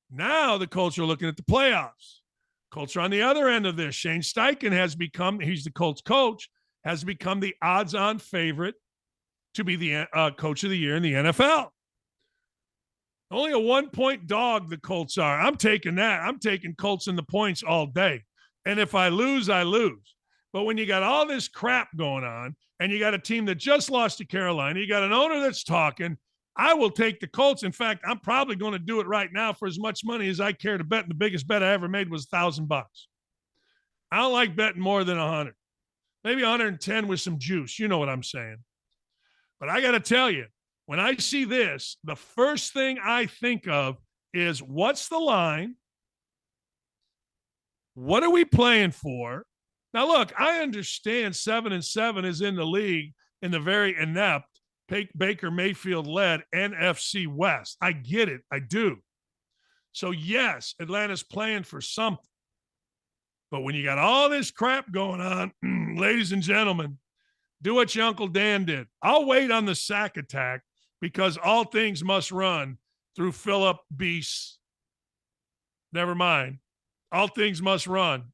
Now the Colts are looking at the playoffs. Colts are on the other end of this. Shane Steichen he's the Colts coach, has become the odds-on favorite to be the coach of the year in the NFL. Only a 1-point dog the Colts are. I'm taking that. I'm taking Colts in the points all day. And if I lose, I lose. But when you got all this crap going on and you got a team that just lost to Carolina, you got an owner that's talking, I will take the Colts. In fact, I'm probably going to do it right now for as much money as I care to bet. And the biggest bet I ever made was $1,000. I don't like betting more than 100. Maybe 110 with some juice. You know what I'm saying. But I got to tell you, when I see this, the first thing I think of is what's the line? What are we playing for? Now, look, I understand 7-7 is in the league in the very inept Baker Mayfield-led NFC West. I get it. I do. So, yes, Atlanta's playing for something. But when you got all this crap going on, ladies and gentlemen, do what your Uncle Dan did. I'll wait on the sack attack because all things must run through Philip Beast. Never mind. All things must run.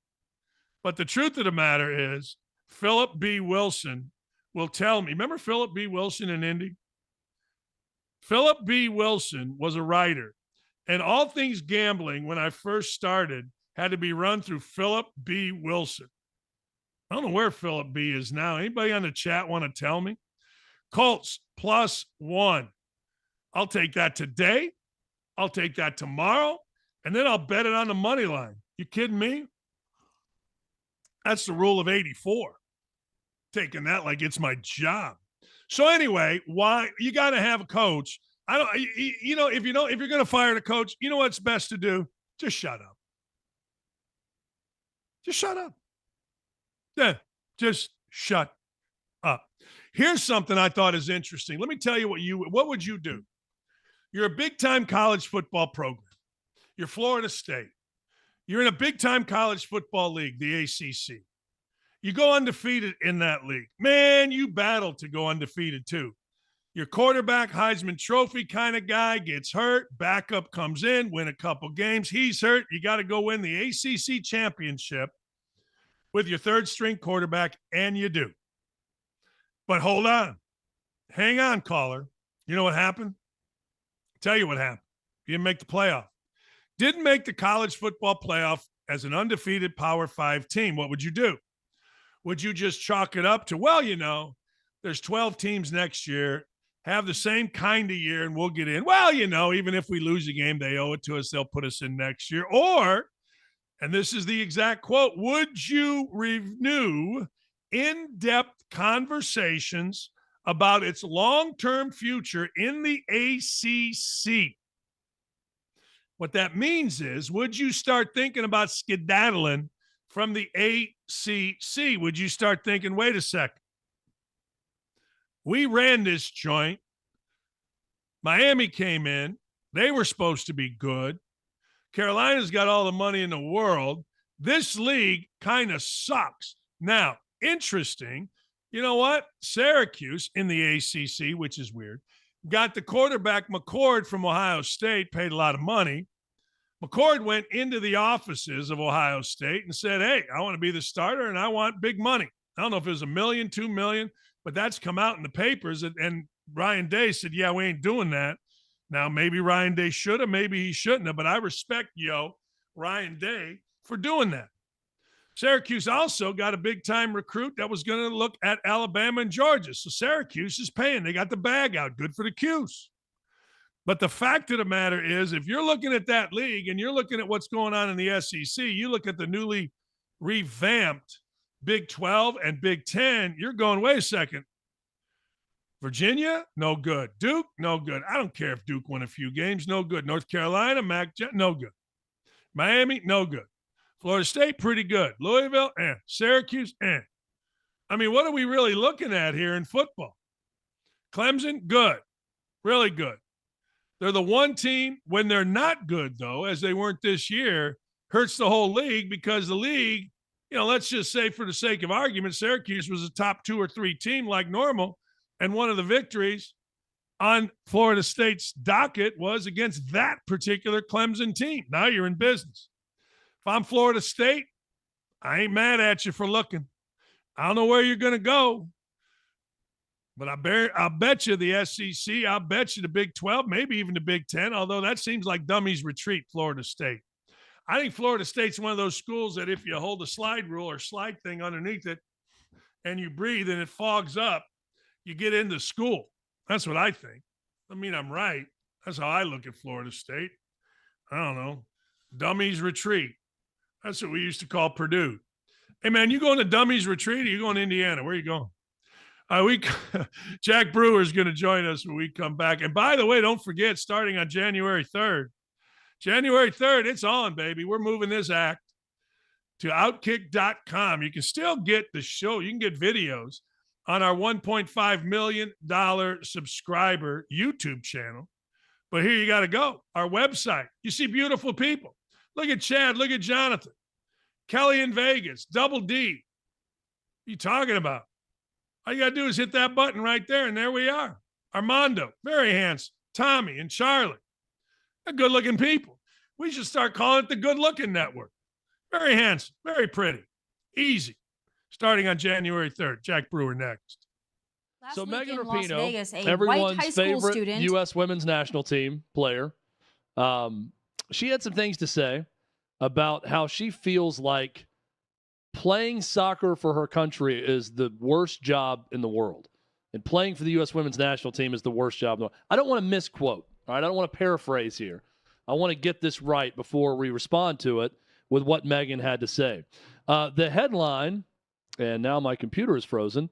But the truth of the matter is Philip B. Wilson will tell me. Remember Philip B. Wilson in Indy? Philip B. Wilson was a writer. And all things gambling, when I first started, had to be run through Philip B. Wilson. I don't know where Philip B. is now. Anybody on the chat want to tell me? Colts +1. I'll take that today. I'll take that tomorrow. And then I'll bet it on the money line. You kidding me? That's the rule of 84. Taking that like it's my job. So anyway, why you got to have a coach. If you're going to fire the coach, you know what's best to do? Just shut up. Just shut up. Yeah, just shut up. Here's something I thought is interesting. Let me tell you what would you do? You're a big-time college football program. You're Florida State. You're in a big-time college football league, the ACC. You go undefeated in that league. Man, you battle to go undefeated too. Your quarterback, Heisman Trophy kind of guy, gets hurt. Backup comes in, win a couple games. He's hurt. You got to go win the ACC championship with your third-string quarterback, and you do. But hold on. Hang on, caller. You know what happened? Tell you what happened. You didn't make the playoff. Didn't make the college football playoff as an undefeated Power 5 team. What would you do? Would you just chalk it up to, well, you know, there's 12 teams next year, have the same kind of year, and we'll get in. Well, you know, even if we lose a game, they owe it to us. They'll put us in next year. Or, and this is the exact quote, would you renew in-depth conversations about its long-term future in the ACC? What that means is, would you start thinking about skedaddling from the ACC? Would you start thinking, wait a second, we ran this joint. Miami came in. They were supposed to be good. Carolina's got all the money in the world. This league kind of sucks. Now, interesting, you know what? Syracuse in the ACC, which is weird, got the quarterback McCord from Ohio State, paid a lot of money. McCord went into the offices of Ohio State and said, hey, I want to be the starter and I want big money. I don't know if it was $1 million, $2 million, but that's come out in the papers. And Ryan Day said, yeah, we ain't doing that. Now, maybe Ryan Day should have, maybe he shouldn't have, but I respect, Ryan Day for doing that. Syracuse also got a big-time recruit that was going to look at Alabama and Georgia. So Syracuse is paying. They got the bag out. Good for the Cuse. But the fact of the matter is, if you're looking at that league and you're looking at what's going on in the SEC, you look at the newly revamped Big 12 and Big 10, you're going, wait a second. Virginia, no good. Duke, no good. I don't care if Duke won a few games, no good. North Carolina, no good. Miami, no good. Florida State, pretty good. Louisville, Syracuse, I mean, what are we really looking at here in football? Clemson, good. Really good. They're the one team, when they're not good, though, as they weren't this year, hurts the whole league because the league, let's just say for the sake of argument, Syracuse was a top 2 or 3 team like normal, and one of the victories on Florida State's docket was against that particular Clemson team. Now you're in business. If I'm Florida State, I ain't mad at you for looking. I don't know where you're going to go, but I'll bet you the SEC, I'll bet you the Big 12, maybe even the Big 10, although that seems like dummies retreat, Florida State. I think Florida State's one of those schools that if you hold a slide rule or slide thing underneath it and you breathe and it fogs up, you get into school. That's what I think. I mean, I'm right. That's how I look at Florida State. I don't know. Dummies retreat. That's what we used to call Purdue. Hey, man, you going to Dummies retreat or you going to Indiana? Where are you going? Jack Brewer is going to join us when we come back. And by the way, don't forget, starting on January 3rd, it's on, baby. We're moving this act to OutKick.com. You can still get the show. You can get videos on our $1.5 million subscriber YouTube channel. But here you got to go. Our website. You see beautiful people. Look at Chad. Look at Jonathan. Kelly in Vegas. Double D. What are you talking about? All you got to do is hit that button right there, and there we are. Armando, very handsome. Tommy and Charlie. They're good-looking people. We should start calling it the Good-Looking Network. Very handsome. Very pretty. Easy. Starting on January 3rd. Jack Brewer next. So Megan Rapinoe, everyone's favorite U.S. women's national team player, she had some things to say about how she feels like playing soccer for her country is the worst job in the world. And playing for the U.S. women's national team is the worst job in the world. I don't want to misquote. All right, I don't want to paraphrase here. I want to get this right before we respond to it with what Megan had to say. The headline, and now my computer is frozen.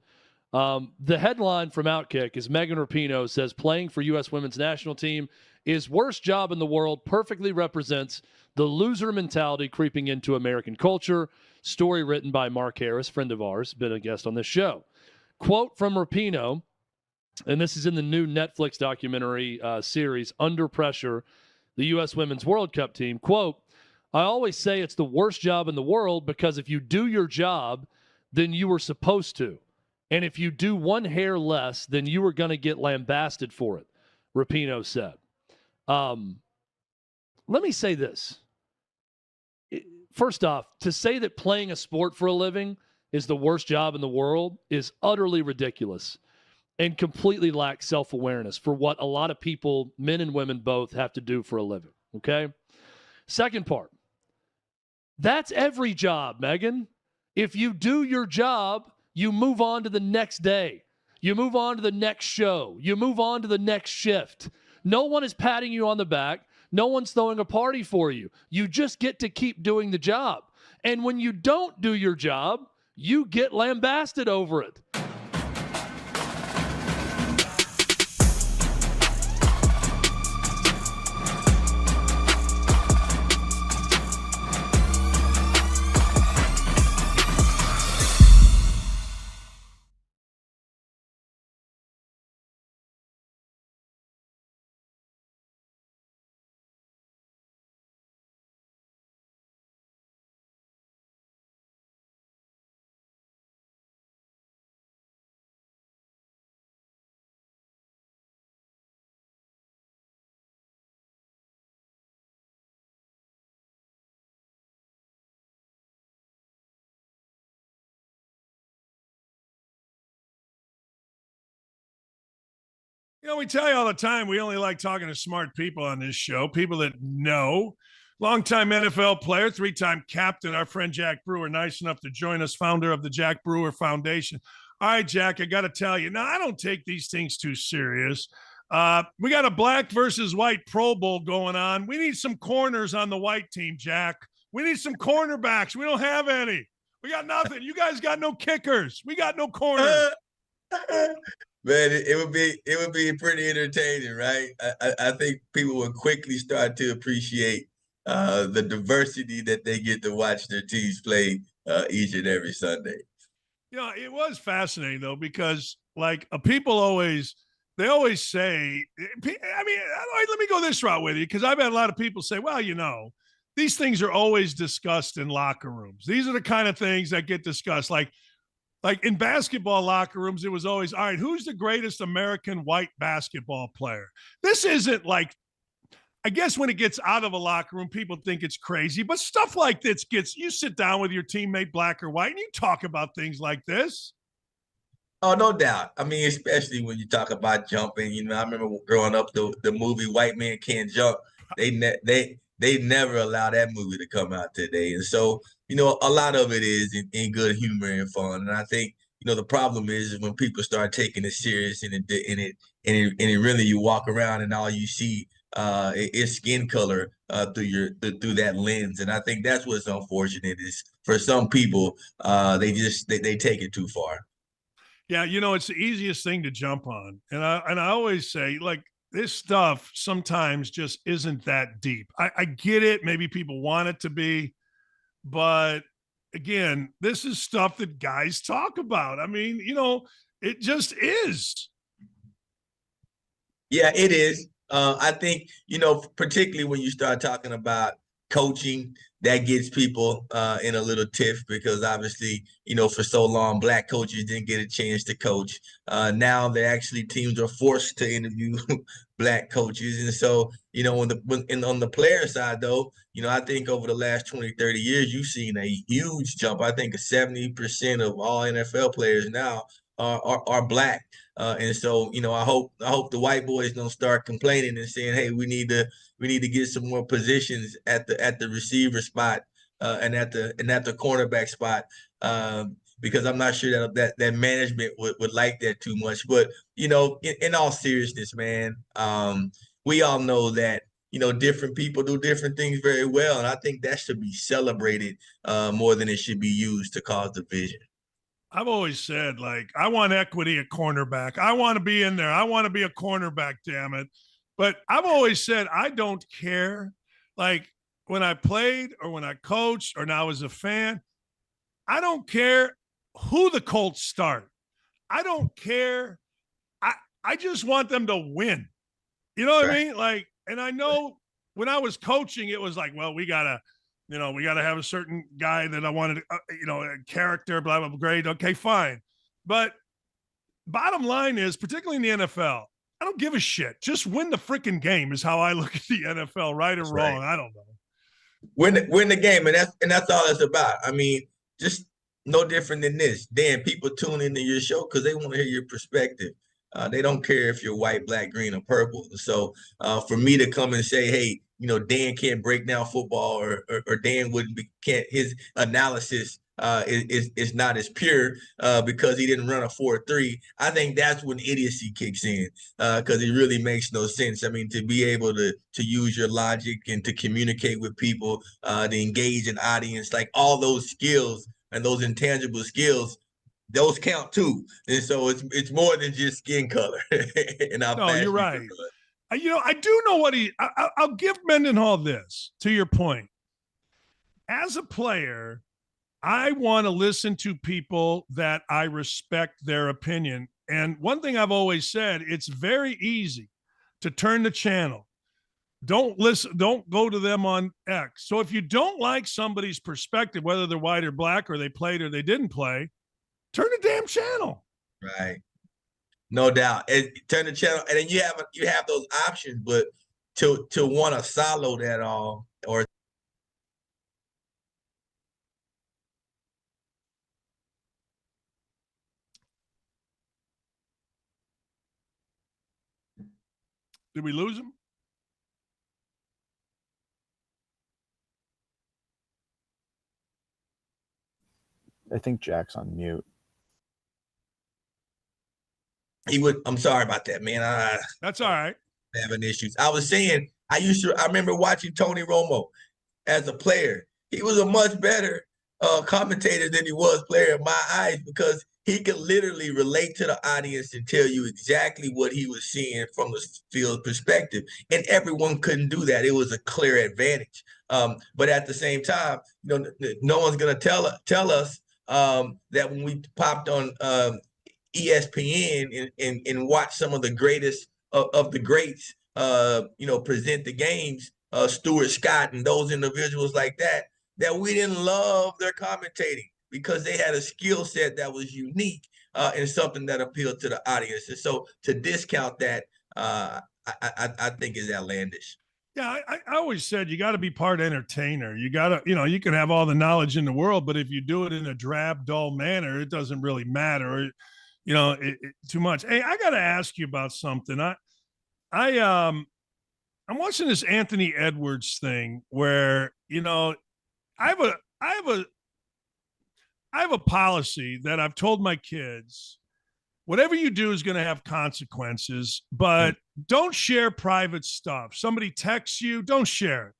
The headline from OutKick is Megan Rapinoe says playing for U.S. women's national team is worst job in the world, perfectly represents the loser mentality creeping into American culture. Story written by Mark Harris, friend of ours, been a guest on this show. Quote from Rapinoe, and this is in the new Netflix documentary series, Under Pressure, the U.S. Women's World Cup team. Quote, I always say it's the worst job in the world because if you do your job, then you were supposed to. And if you do one hair less, then you were going to get lambasted for it, Rapinoe said. Let me say this. First off, to say that playing a sport for a living is the worst job in the world is utterly ridiculous and completely lacks self-awareness for what a lot of people, men and women both, have to do for a living, okay? Second part, that's every job, Megan. If you do your job, you move on to the next day. You move on to the next show. You move on to the next shift. No one is patting you on the back. No one's throwing a party for you. You just get to keep doing the job. And when you don't do your job, you get lambasted over it. You know, we tell you all the time, we only like talking to smart people on this show, people that know. Longtime NFL player, three-time captain, our friend Jack Brewer, nice enough to join us, founder of the Jack Brewer Foundation. All right, Jack, I got to tell you, now I don't take these things too serious. We got a black versus white Pro Bowl going on. We need some corners on the white team, Jack. We need some cornerbacks. We don't have any. We got nothing. You guys got no kickers. We got no corners. Man, it would be pretty entertaining, right? I think people would quickly start to appreciate the diversity that they get to watch their teams play each and every Sunday. You know, it was fascinating though, because like people always say, I mean, let me go this route with you, because I've had a lot of people say, well, you know, these things are always discussed in locker rooms. These are the kind of things that get discussed. Like in basketball locker rooms, it was always, all right, who's the greatest American white basketball player? This isn't like, I guess when it gets out of a locker room, people think it's crazy, but stuff like this you sit down with your teammate, black or white, and you talk about things like this. Oh, no doubt. I mean, especially when you talk about jumping. You know, I remember growing up, the movie White Man Can't Jump. They never allow that movie to come out today. And so, you know, a lot of it is in good humor and fun. And I think, you know, the problem is when people start taking it serious and it really, you walk around and all you see is skin color through that lens. And I think that's what's unfortunate is for some people, they take it too far. Yeah, you know, it's the easiest thing to jump on. And I always say, like, this stuff sometimes just isn't that deep. I get it. Maybe people want it to be. But again, this is stuff that guys talk about. I mean, you know, it just is. Yeah, it is. I think, you know, particularly when you start talking about coaching, that gets people in a little tiff because obviously, you know, for so long, black coaches didn't get a chance to coach. Now teams are forced to interview black coaches. And so, you know, on the player side, though, you know, I think over the last 20, 30 years, you've seen a huge jump. I think 70% of all NFL players now are black. And so, you know, I hope the white boys don't start complaining and saying, hey, we need to get some more positions at the receiver spot and at the cornerback spot because I'm not sure that management would like that too much. But, you know, in all seriousness, man, we all know that, you know, different people do different things very well. And I think that should be celebrated more than it should be used to cause division. I've always said, like, I want equity at cornerback. I want to be in there. I want to be a cornerback, damn it. But I've always said I don't care. Like, when I played or when I coached or now as a fan, I don't care who the Colts start. I don't care. I just want them to win. You know what I mean? Like, and I know when I was coaching, it was like, well, we gotta have a certain guy that I wanted, a character, blah, blah, blah, great. Okay, fine. But bottom line is, particularly in the NFL, I don't give a shit. Just win the freaking game is how I look at the NFL, right or wrong. Right. I don't know. Win the game, and that's all it's about. I mean, just no different than this. Dan, people tune into your show because they want to hear your perspective. They don't care if you're white, black, green, or purple. So for me to come and say, hey, Dan can't break down football, or Dan can't, his analysis is not as pure because he didn't run a 4.3. I think that's when idiocy kicks in because it really makes no sense. I mean, to be able to use your logic and to communicate with people, to engage an audience, like all those skills and those intangible skills, those count too. And so it's more than just skin color. And you're right. I do know what I'll give Mendenhall this, to your point. As a player, I want to listen to people that I respect their opinion. And one thing I've always said, it's very easy to turn the channel. Don't go to them on X. So if you don't like somebody's perspective, whether they're white or black, or they played or they didn't play, turn the damn channel. Right. No doubt. Turn the channel, and then you have those options, but to want to silo that all, or did we lose him? I think Jack's on mute. I'm sorry about that, man. That's all right. Having issues. I was saying, I remember watching Tony Romo as a player. He was a much better commentator than he was player in my eyes, because he could literally relate to the audience and tell you exactly what he was seeing from the field perspective. And everyone couldn't do that. It was a clear advantage. But at the same time, no one's going to tell us that when we popped on ESPN and watch some of the greatest of the greats, present the games, Stuart Scott and those individuals like that we didn't love their commentating, because they had a skill set that was unique and something that appealed to the audience. And so to discount that, I think is outlandish. Yeah, I always said you got to be part entertainer. You got to, you can have all the knowledge in the world, but if you do it in a drab, dull manner, it doesn't really matter. Too much. Hey, I got to ask you about something. I'm watching this Anthony Edwards thing where, I have a policy that I've told my kids, whatever you do is going to have consequences, but don't share private stuff. Somebody texts you, don't share it.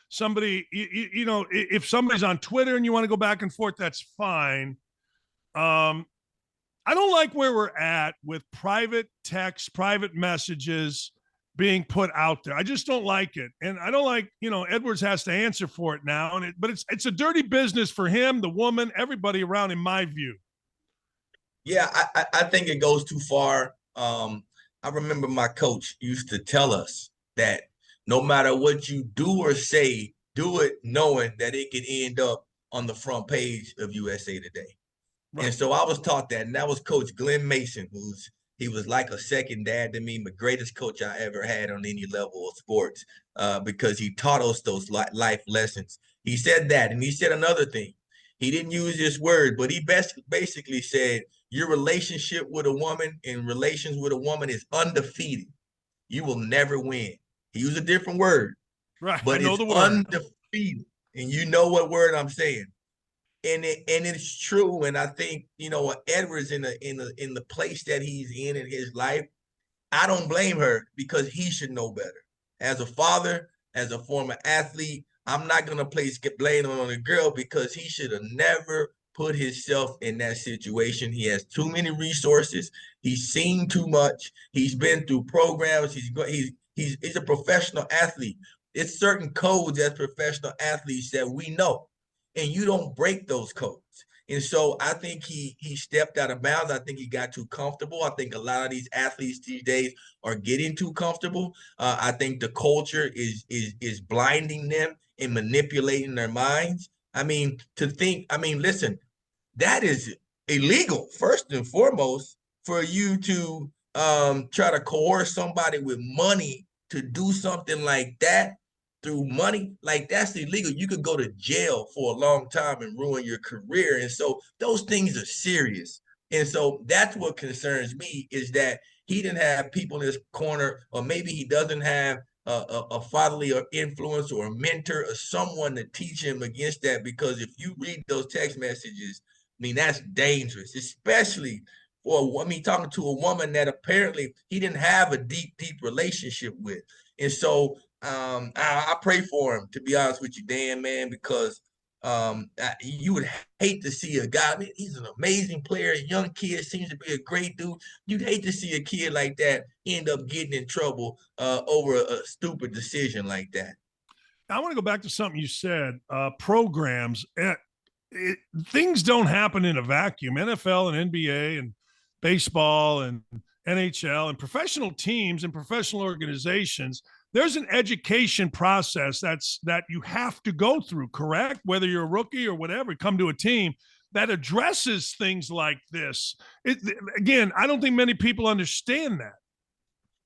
Somebody, if somebody's on Twitter and you want to go back and forth, that's fine. I don't like where we're at with private texts, private messages being put out there. I just don't like it. And I don't like, Edwards has to answer for it now. But it's a dirty business for him, the woman, everybody around, in my view. Yeah, I think it goes too far. I remember my coach used to tell us that no matter what you do or say, do it knowing that it could end up on the front page of USA Today. Right. And so I was taught that, and that was Coach Glenn Mason, he was like a second dad to me, the greatest coach I ever had on any level of sports, because he taught us those life lessons. He said that, and he said another thing. He didn't use this word, but he basically said, your relationship with a woman and relations with a woman is undefeated. You will never win. He used a different word, right? But it's undefeated, and you know what word I'm saying. And it's true. And I think, Edwards in the place that he's in his life, I don't blame her, because he should know better. As a father, as a former athlete, I'm not going to place blame on the girl, because he should have never put himself in that situation. He has too many resources. He's seen too much. He's been through programs. He's a professional athlete. It's certain codes as professional athletes that we know. And you don't break those codes. And so I think he stepped out of bounds. I think he got too comfortable. I think a lot of these athletes these days are getting too comfortable. I think the culture is blinding them and manipulating their minds. I mean, listen, that is illegal, first and foremost, for you to try to coerce somebody with money to do something like that through money. Like, that's illegal. You could go to jail for a long time and ruin your career. And so those things are serious. And so that's what concerns me, is that he didn't have people in his corner, or maybe he doesn't have a fatherly or influence or a mentor or someone to teach him against that. Because if you read those text messages, I mean, that's dangerous, especially talking to a woman that apparently he didn't have a deep relationship with. And so I pray for him, to be honest with you, Dan, man, because you would hate to see a guy. I mean, he's an amazing player, a young kid, seems to be a great dude. You'd hate to see a kid like that end up getting in trouble over a stupid decision like that. I want to go back to something you said, programs. Things don't happen in a vacuum. NFL and NBA and baseball and NHL and professional teams and professional organizations, there's an education process that you have to go through, correct? Whether you're a rookie or whatever, come to a team that addresses things like this. Again, I don't think many people understand that.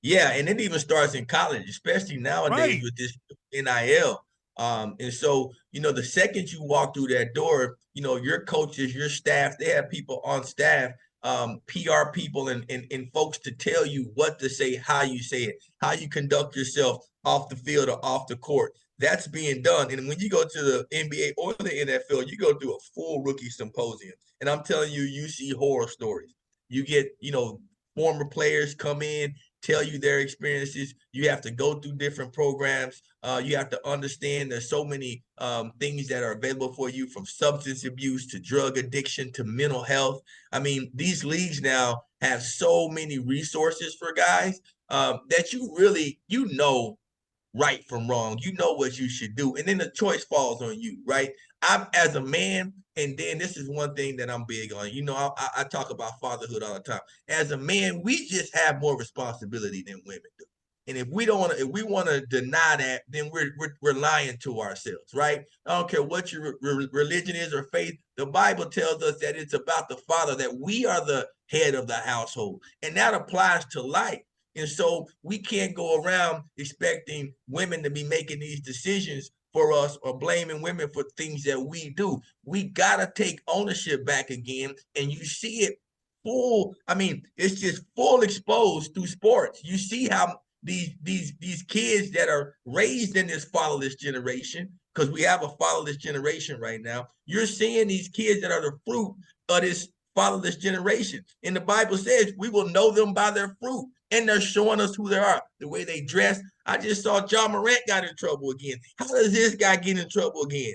Yeah, and it even starts in college, especially nowadays with this NIL. And so, the second you walk through that door, your coaches, your staff, they have people on staff, PR people and folks to tell you what to say, how you say it, how you conduct yourself off the field or off the court. That's being done. And when you go to the NBA or the NFL, you go through a full rookie symposium. And I'm telling you, you see horror stories. You get, former players come in, tell you their experiences. You have to go through different programs. You have to understand there's so many things that are available for you, from substance abuse to drug addiction to mental health. I mean, these leagues now have so many resources for guys that you really, right from wrong. You know what you should do. And then the choice falls on you, right? I'm, as a man, and then this is one thing that I'm big on. I talk about fatherhood all the time. As a man, we just have more responsibility than women do. And if we want to deny that, then we're lying to ourselves, right? I don't care what your religion is or faith. The Bible tells us that it's about the father, that we are the head of the household. And that applies to life. And so we can't go around expecting women to be making these decisions for us or blaming women for things that we do. We got to take ownership back again. And you see it full. I mean, it's just full exposed through sports. You see how these kids that are raised in this fatherless generation, because we have a fatherless generation right now, you're seeing these kids that are the fruit of this fatherless generation. And the Bible says we will know them by their fruit. And they're showing us who they are, the way they dress. I just saw John Morant got in trouble again. How does this guy get in trouble again?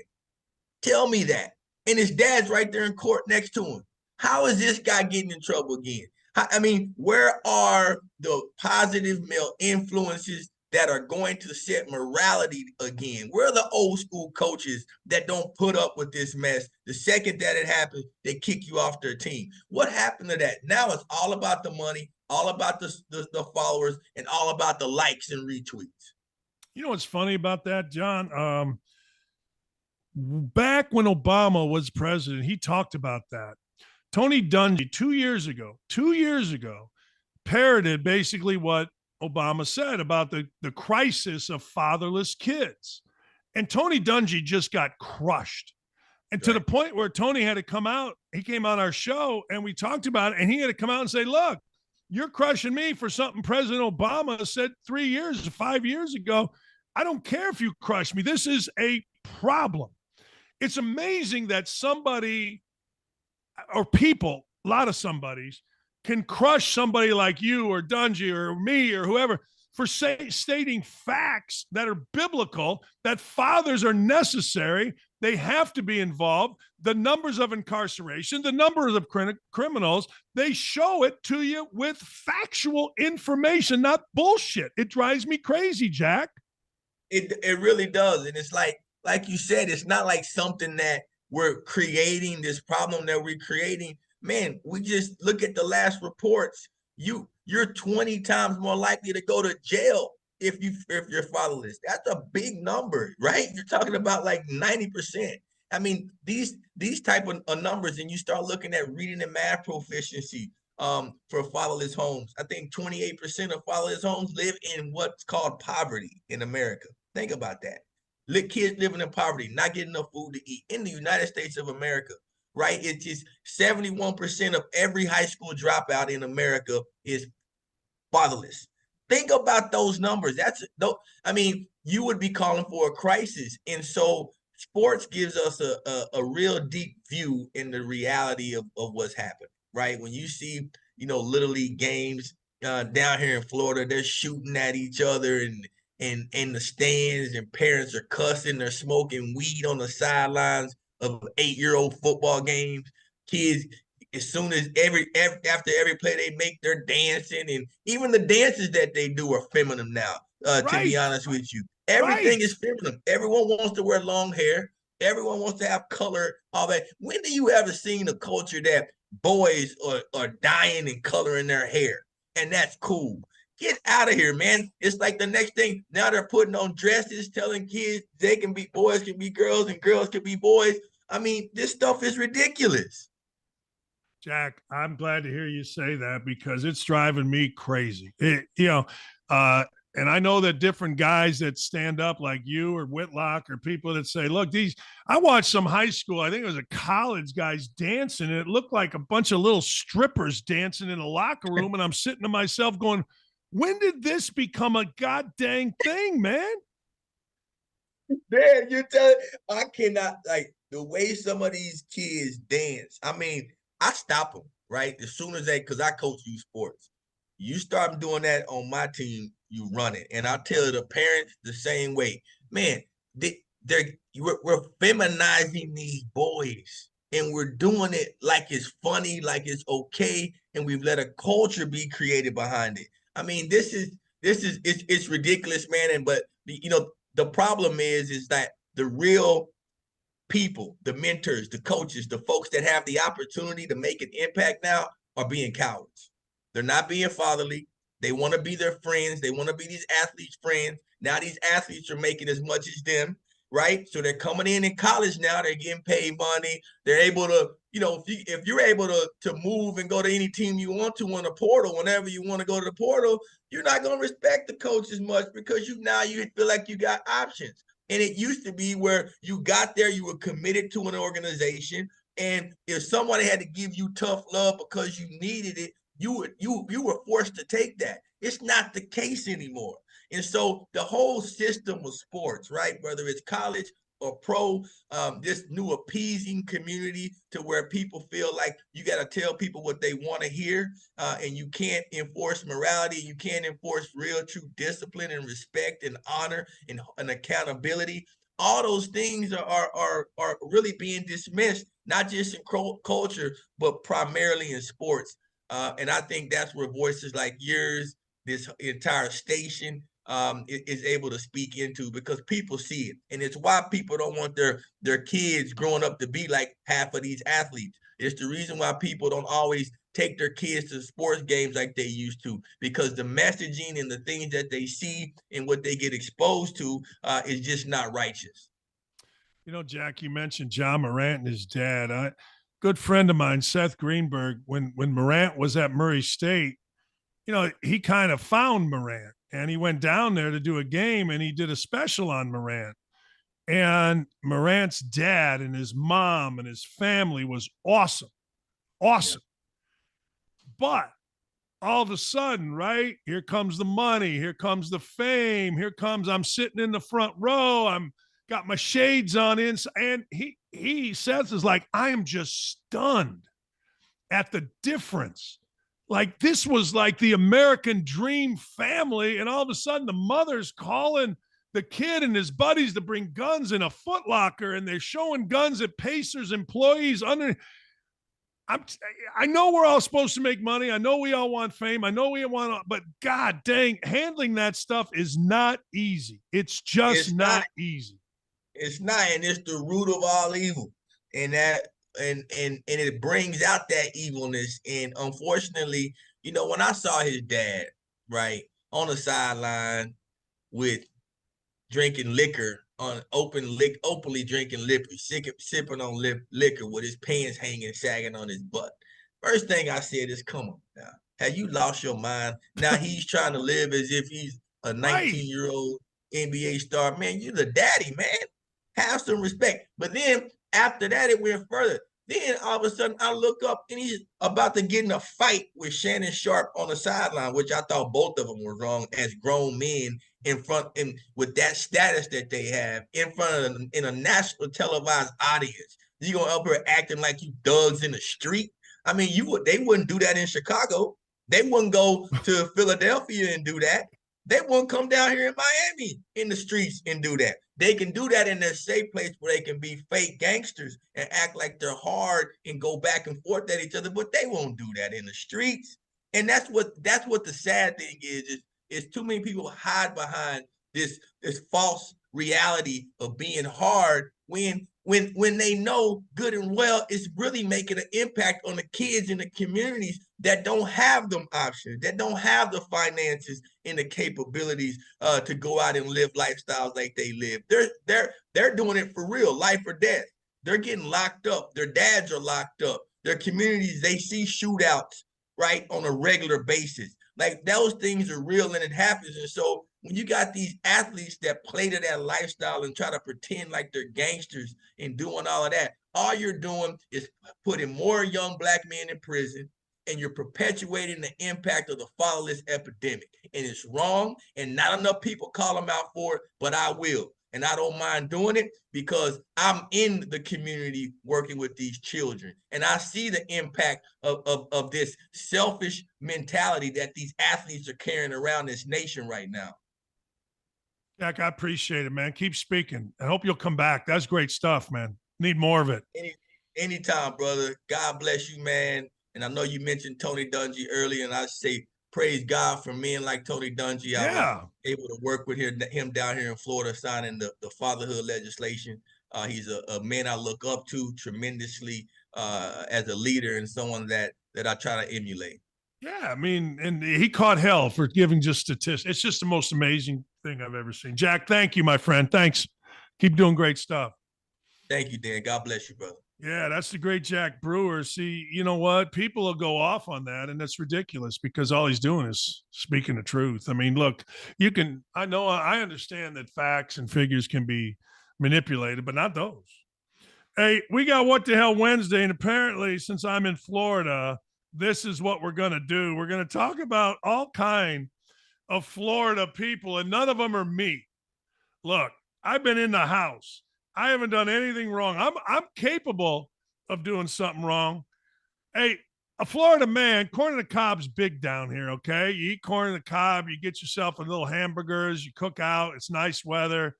Tell me that. And his dad's right there in court next to him. How is this guy getting in trouble again? I mean, where are the positive male influences that are going to set morality again? Where are the old school coaches that don't put up with this mess? The second that it happens, they kick you off their team. What happened to that? Now it's all about the money, all about the followers, and all about the likes and retweets. You know what's funny about that, John? Back when Obama was president, he talked about that. Tony Dungy, 2 years ago, parroted basically what Obama said about the crisis of fatherless kids. And Tony Dungy just got crushed. And to the point where Tony had to come out, he came on our show and we talked about it, and he had to come out and say, look, you're crushing me for something President Obama said 5 years ago. I don't care if you crush me. This is a problem. It's amazing that somebody or people, a lot of somebodies, can crush somebody like you or Dungy or me or whoever for stating facts that are biblical, that fathers are necessary. They have to be involved. The numbers of incarceration, the numbers of criminals, they show it to you with factual information, not bullshit. It drives me crazy, Jack. It really does. And it's like you said, it's not like something that we're creating this problem that we're creating. Man, we just look at the last reports. You're 20 times more likely to go to jail if you're fatherless. That's a big number, right? You're talking about like 90%. I mean, these type of numbers, and you start looking at reading and math proficiency for fatherless homes. I think 28% of fatherless homes live in what's called poverty in America. Think about that. Kids living in poverty, not getting enough food to eat in the United States of America, right? It's just 71% of every high school dropout in America is fatherless. Think about those numbers. I mean, you would be calling for a crisis. And so sports gives us a real deep view in the reality of what's happening, right? When you see, Little League games down here in Florida, they're shooting at each other and in the stands, and parents are cussing, they're smoking weed on the sidelines of 8-year-old football games. Kids, as soon as after every play they make, they're dancing, and even the dances that they do are feminine now. To be honest with you, everything is feminine. Everyone wants to wear long hair. Everyone wants to have color. All that. When do you ever seen a culture that boys are dyeing and coloring their hair, and that's cool? Get out of here, man. It's like the next thing. Now they're putting on dresses, telling kids boys can be girls and girls can be boys. I mean, this stuff is ridiculous. Jack, I'm glad to hear you say that because it's driving me crazy. And I know that different guys that stand up like you or Whitlock or people that say, look, I watched some high school, I think it was a college guys dancing, and it looked like a bunch of little strippers dancing in a locker room. And I'm sitting to myself going, when did this become a goddamn thing, man? Man, I cannot, like, the way some of these kids dance. I mean, I stop them, right? As soon as because I coach youth sports. You start doing that on my team, you run it. And I tell the parents the same way. Man, we're feminizing these boys, and we're doing it like it's funny, like it's okay, and we've let a culture be created behind it. I mean, it's ridiculous, man. But the problem is that the real people, the mentors, the coaches, the folks that have the opportunity to make an impact now are being cowards. They're not being fatherly. They want to be their friends. They want to be these athletes' friends. Now these athletes are making as much as them, right? So they're coming in college now. They're getting paid money. They're able to, if you're able to move and go to any team you want to on the portal, whenever you want to go to the portal, you're not going to respect the coach as much because you feel like you got options. And it used to be where you got there, you were committed to an organization, and if somebody had to give you tough love because you needed it, you were forced to take that. It's not the case anymore. And so the whole system of sports, right, whether it's college or pro, this new appeasing community to where people feel like you got to tell people what they want to hear, and you can't enforce morality, you can't enforce real true discipline and respect and honor and accountability. All those things are really being dismissed, not just in culture, but primarily in sports. And I think that's where voices like yours, this entire station, is able to speak into, because people see it. And it's why people don't want their kids growing up to be like half of these athletes. It's the reason why people don't always take their kids to sports games like they used to, because the messaging and the things that they see and what they get exposed to is just not righteous. Jack, you mentioned John Morant and his dad. Good friend of mine, Seth Greenberg, when Morant was at Murray State, he kind of found Morant, and he went down there to do a game, and he did a special on Morant. And Morant's dad and his mom and his family was awesome. Awesome. Yeah. But all of a sudden, right, here comes the money, here comes the fame, I'm sitting in the front row, I'm got my shades on inside, and he Seth is like, I am just stunned at the difference. Like, this was like the American dream family, and all of a sudden the mother's calling the kid and his buddies to bring guns in a Foot Locker, and they're showing guns at Pacers employees I know we're all supposed to make money. I know we all want fame. I know we want, but God dang, handling that stuff is not easy. It's just not easy. It's not, and it's the root of all evil. and it brings out that evilness. And unfortunately, when I saw his dad, right, on the sideline with drinking liquor openly drinking liquor, sipping on liquor with his pants hanging, sagging on his butt. First thing I said is, come on now. Have you lost your mind? Now he's trying to live as if he's a 19-year-old NBA star. Man, you the daddy, man. Have some respect. But then after that, it went further. Then all of a sudden I look up and he's about to get in a fight with Shannon Sharp on the sideline, which I thought both of them were wrong as grown men with that status that they have in a national televised audience. You gonna up here acting like you thugs in the street? I mean, they wouldn't do that in Chicago. They wouldn't go to Philadelphia and do that. They won't come down here in Miami in the streets and do that. They can do that in their safe place where they can be fake gangsters and act like they're hard and go back and forth at each other, but they won't do that in the streets. And that's what the sad thing is too many people hide behind this false reality of being hard when they know good and well it's really making an impact on the kids in the communities that don't have them options, that don't have the finances and the capabilities to go out and live lifestyles like they live. They're doing it for real, life or death. They're getting locked up. Their dads are locked up. Their communities, they see shootouts, right, on a regular basis. Like those things are real and it happens. And so when you got these athletes that play to that lifestyle and try to pretend like they're gangsters and doing all of that, all you're doing is putting more young black men in prison, and you're perpetuating the impact of the fatherless epidemic. And it's wrong, and not enough people call them out for it, but I will. And I don't mind doing it because I'm in the community working with these children. And I see the impact of this selfish mentality that these athletes are carrying around this nation right now. Jack, I appreciate it, man. Keep speaking. I hope you'll come back. That's great stuff, man. Need more of it. Anytime, brother. God bless you, man. And I know you mentioned Tony Dungy earlier, and I say praise God for men like Tony Dungy. Yeah. I was able to work with him down here in Florida, signing the fatherhood legislation. He's a man I look up to tremendously as a leader and someone that I try to emulate. Yeah, I mean, and he caught hell for giving just statistics. It's just the most amazing thing I've ever seen. Jack, thank you, my friend. Thanks. Keep doing great stuff. Thank you, Dan. God bless you, brother. Yeah, that's the great Jack Brewer. See, you know what? People will go off on that, and that's ridiculous because all he's doing is speaking the truth. I mean, look, I understand that facts and figures can be manipulated, but not those. Hey, we got What the Hell Wednesday, and apparently, since I'm in Florida, this is what we're going to do. We're going to talk about all kind of Florida people, and none of them are me. Look, I've been in the house. I haven't done anything wrong. I'm capable of doing something wrong. Hey, a Florida man, corn on the cob's big down here, okay? You eat corn on the cob, you get yourself a little hamburgers, you cook out, it's nice weather.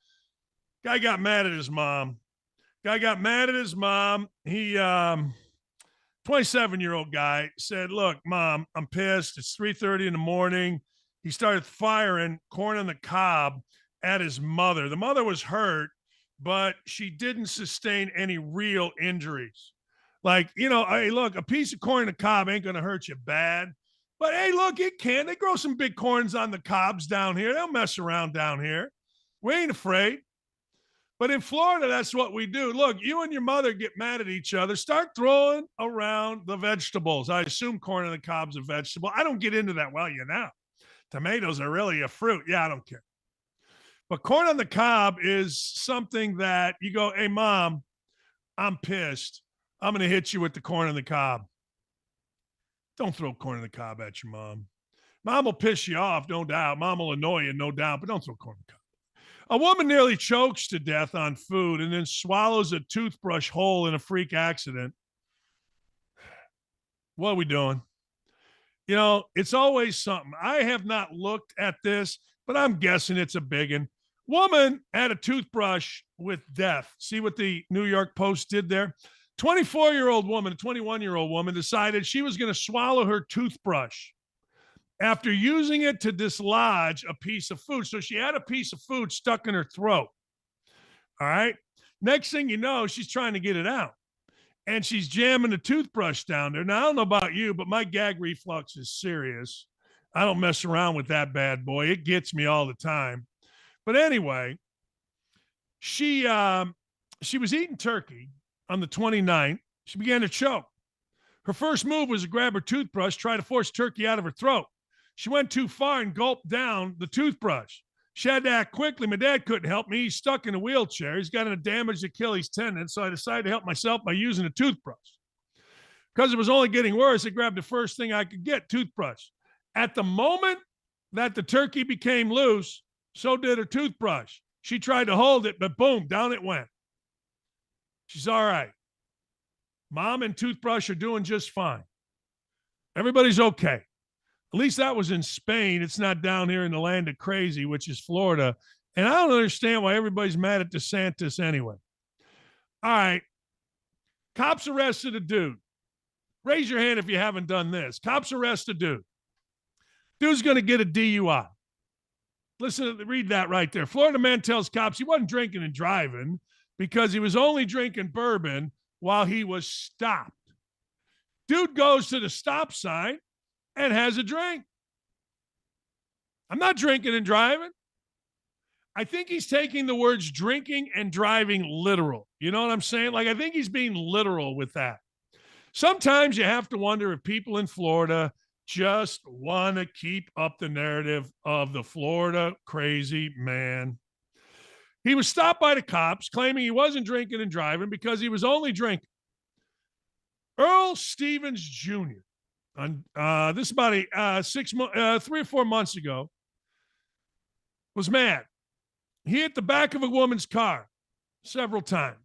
Guy got mad at his mom. He 27-year-old guy said, look, Mom, I'm pissed. It's 3:30 in the morning. He started firing corn on the cob at his mother. The mother was hurt, but she didn't sustain any real injuries. Like, hey, look, a piece of corn on the cob ain't going to hurt you bad. But, hey, look, it can. They grow some big corns on the cobs down here. They'll mess around down here. We ain't afraid. But in Florida, that's what we do. Look, you and your mother get mad at each other. Start throwing around the vegetables. I assume corn on the cob's a vegetable. I don't get into that. Well, tomatoes are really a fruit. Yeah, I don't care. But corn on the cob is something that you go, hey, Mom, I'm pissed. I'm going to hit you with the corn on the cob. Don't throw corn on the cob at your mom. Mom will piss you off, no doubt. Mom will annoy you, no doubt, but don't throw corn on the cob. A woman nearly chokes to death on food and then swallows a toothbrush whole in a freak accident. What are we doing? It's always something. I have not looked at this, but I'm guessing it's a big one. Woman had a toothbrush with death. See what the New York Post did there? 24-year-old woman, a 21-year-old woman decided she was going to swallow her toothbrush after using it to dislodge a piece of food. So she had a piece of food stuck in her throat. All right. Next thing you know, she's trying to get it out. and she's jamming a toothbrush down there. Now, I don't know about you, but my gag reflux is serious. I don't mess around with that bad boy. It gets me all the time. But anyway, she was eating turkey on the 29th. She began to choke. Her first move was to grab her toothbrush, try to force turkey out of her throat. She went too far and gulped down the toothbrush. She had to act quickly. My dad couldn't help me. He's stuck in a wheelchair. He's got a damaged Achilles tendon, so I decided to help myself by using a toothbrush. Because it was only getting worse, I grabbed the first thing I could get, toothbrush. At the moment that the turkey became loose, so did her toothbrush. She tried to hold it, but boom, down it went. She's all right. Mom and toothbrush are doing just fine. Everybody's okay. At least that was in Spain. It's not down here in the land of crazy, which is Florida. And I don't understand why everybody's mad at DeSantis anyway. All right. Cops arrested a dude. Raise your hand if you haven't done this. Cops arrest a dude. Dude's going to get a DUI. Listen, read that right there. Florida man tells cops he wasn't drinking and driving because he was only drinking bourbon while he was stopped. Dude goes to the stop sign and has a drink. I'm not drinking and driving. I think he's taking the words drinking and driving literal. You know what I'm saying? Like, I think he's being literal with that. Sometimes you have to wonder if people in Florida just want to keep up the narrative of the Florida crazy man. He was stopped by the cops claiming he wasn't drinking and driving because he was only drinking. Earl Stevens Jr., this is about 3 or 4 months ago, was mad. He hit the back of a woman's car several times.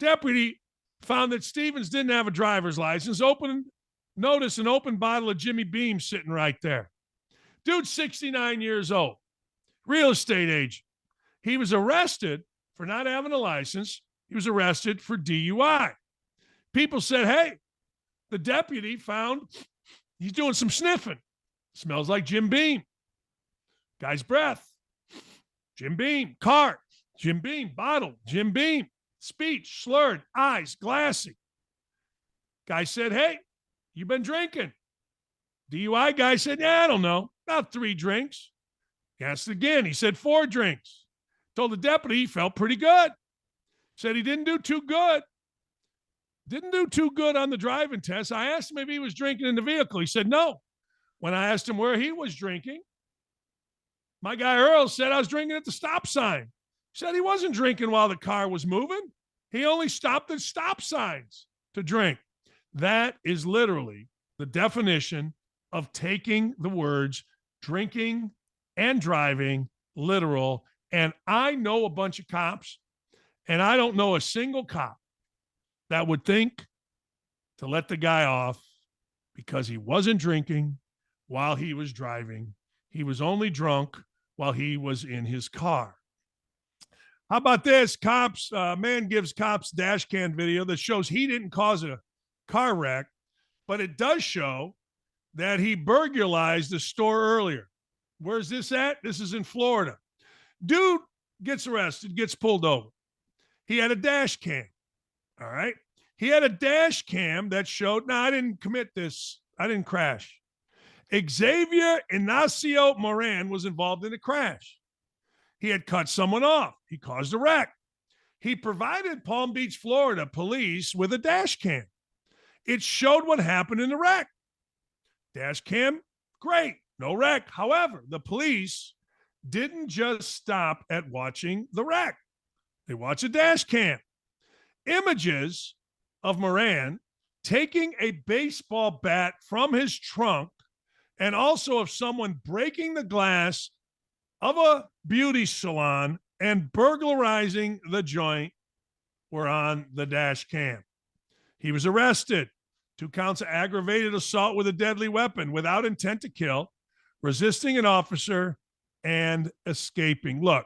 Deputy found that Stevens didn't have a driver's license. Notice an open bottle of Jimmy Beam sitting right there. Dude's 69 years old, real estate agent. He was arrested for not having a license. He was arrested for DUI. People said, hey, the deputy found he's doing some sniffing. Smells like Jim Beam. Guy's breath. Jim Beam. Car. Jim Beam. Bottle. Jim Beam. Speech. Slurred. Eyes. Glassy. Guy said, hey, you been drinking? DUI guy said, yeah, I don't know. About 3 drinks. Asked again. He said 4 drinks. Told the deputy he felt pretty good. Said he didn't do too good. Didn't do too good on the driving test. I asked him if he was drinking in the vehicle. He said no. When I asked him where he was drinking, my guy Earl said I was drinking at the stop sign. He said he wasn't drinking while the car was moving. He only stopped at stop signs to drink. That is literally the definition of taking the words drinking and driving literal. And I know a bunch of cops, and I don't know a single cop that would think to let the guy off because he wasn't drinking while he was driving. He was only drunk while he was in his car. How about this? Man gives cops dash cam video that shows he didn't cause a car wreck, but it does show that he burglarized the store earlier. Where's this at? This is in Florida. Dude gets arrested, gets pulled over. He had a dash cam. All right. He had a dash cam that showed, I didn't commit this. I didn't crash. Xavier Ignacio Morant was involved in a crash. He had cut someone off. He caused a wreck. He provided Palm Beach, Florida police with a dash cam. It showed what happened in the wreck. Dash cam, great, no wreck. However, the police didn't just stop at watching the wreck. They watched a dash cam. Images of Morant taking a baseball bat from his trunk and also of someone breaking the glass of a beauty salon and burglarizing the joint were on the dash cam. He was arrested. 2 counts of aggravated assault with a deadly weapon without intent to kill, resisting an officer, and escaping. Look,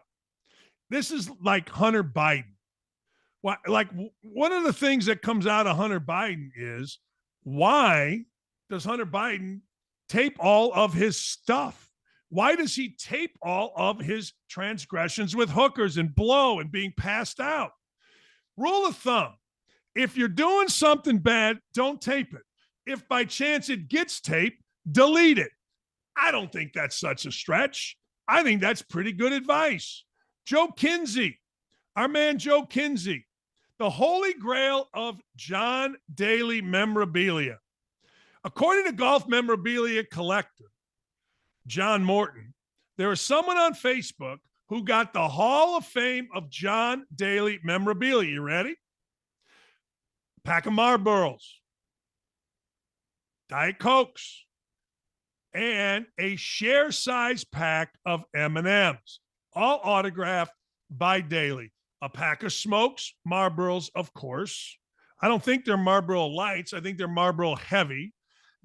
this is like Hunter Biden. Like, one of the things that comes out of Hunter Biden is, why does Hunter Biden tape all of his stuff? Why does he tape all of his transgressions with hookers and blow and being passed out? Rule of thumb, If you're doing something bad, don't tape it. If by chance it gets taped, delete it. I don't think that's such a stretch. I think that's pretty good advice. Joe Kinsey, our man Joe Kinsey, the holy grail of John Daly memorabilia. According to golf memorabilia collector John Morton, there is someone on Facebook who got the Hall of Fame of John Daly memorabilia. You ready? Pack of Marlboros, Diet Cokes, and a share size pack of M&Ms, all autographed by Daly. A pack of smokes, Marlboros, of course. I don't think they're Marlboro Lights. I think they're Marlboro Heavy.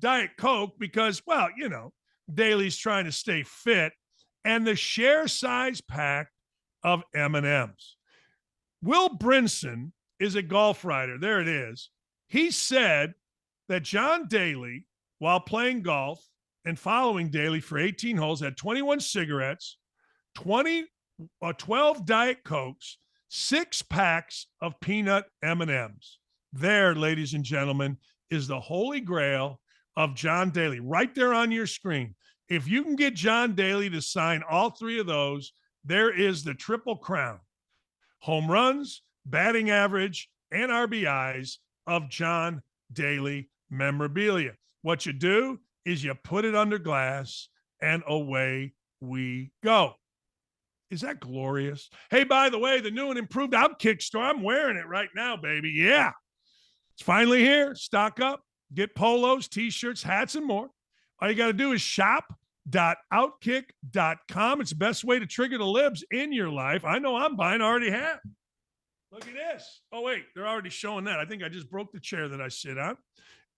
Diet Coke because, well, you know, Daly's trying to stay fit. And the share size pack of M&Ms. Will Brinson is a golf writer. There it is. He said that John Daly, while playing golf and following Daly for 18 holes, had 21 cigarettes, 12 Diet Cokes, 6 packs of peanut M&Ms. There, ladies and gentlemen, is the holy grail of John Daly right there on your screen. If you can get John Daly to sign all 3 of those, there is the triple crown. Home runs, batting average, and RBIs of John Daly memorabilia. What you do is you put it under glass and away we go. Is that glorious? Hey, by the way, the new and improved OutKick store, I'm wearing it right now, baby. Yeah. It's finally here. Stock up, get polos, t-shirts, hats, and more. All you got to do is shop.outkick.com. It's the best way to trigger the libs in your life. I know I'm buying, I already have. Look at this. Oh, wait, they're already showing that. I think I just broke the chair that I sit on.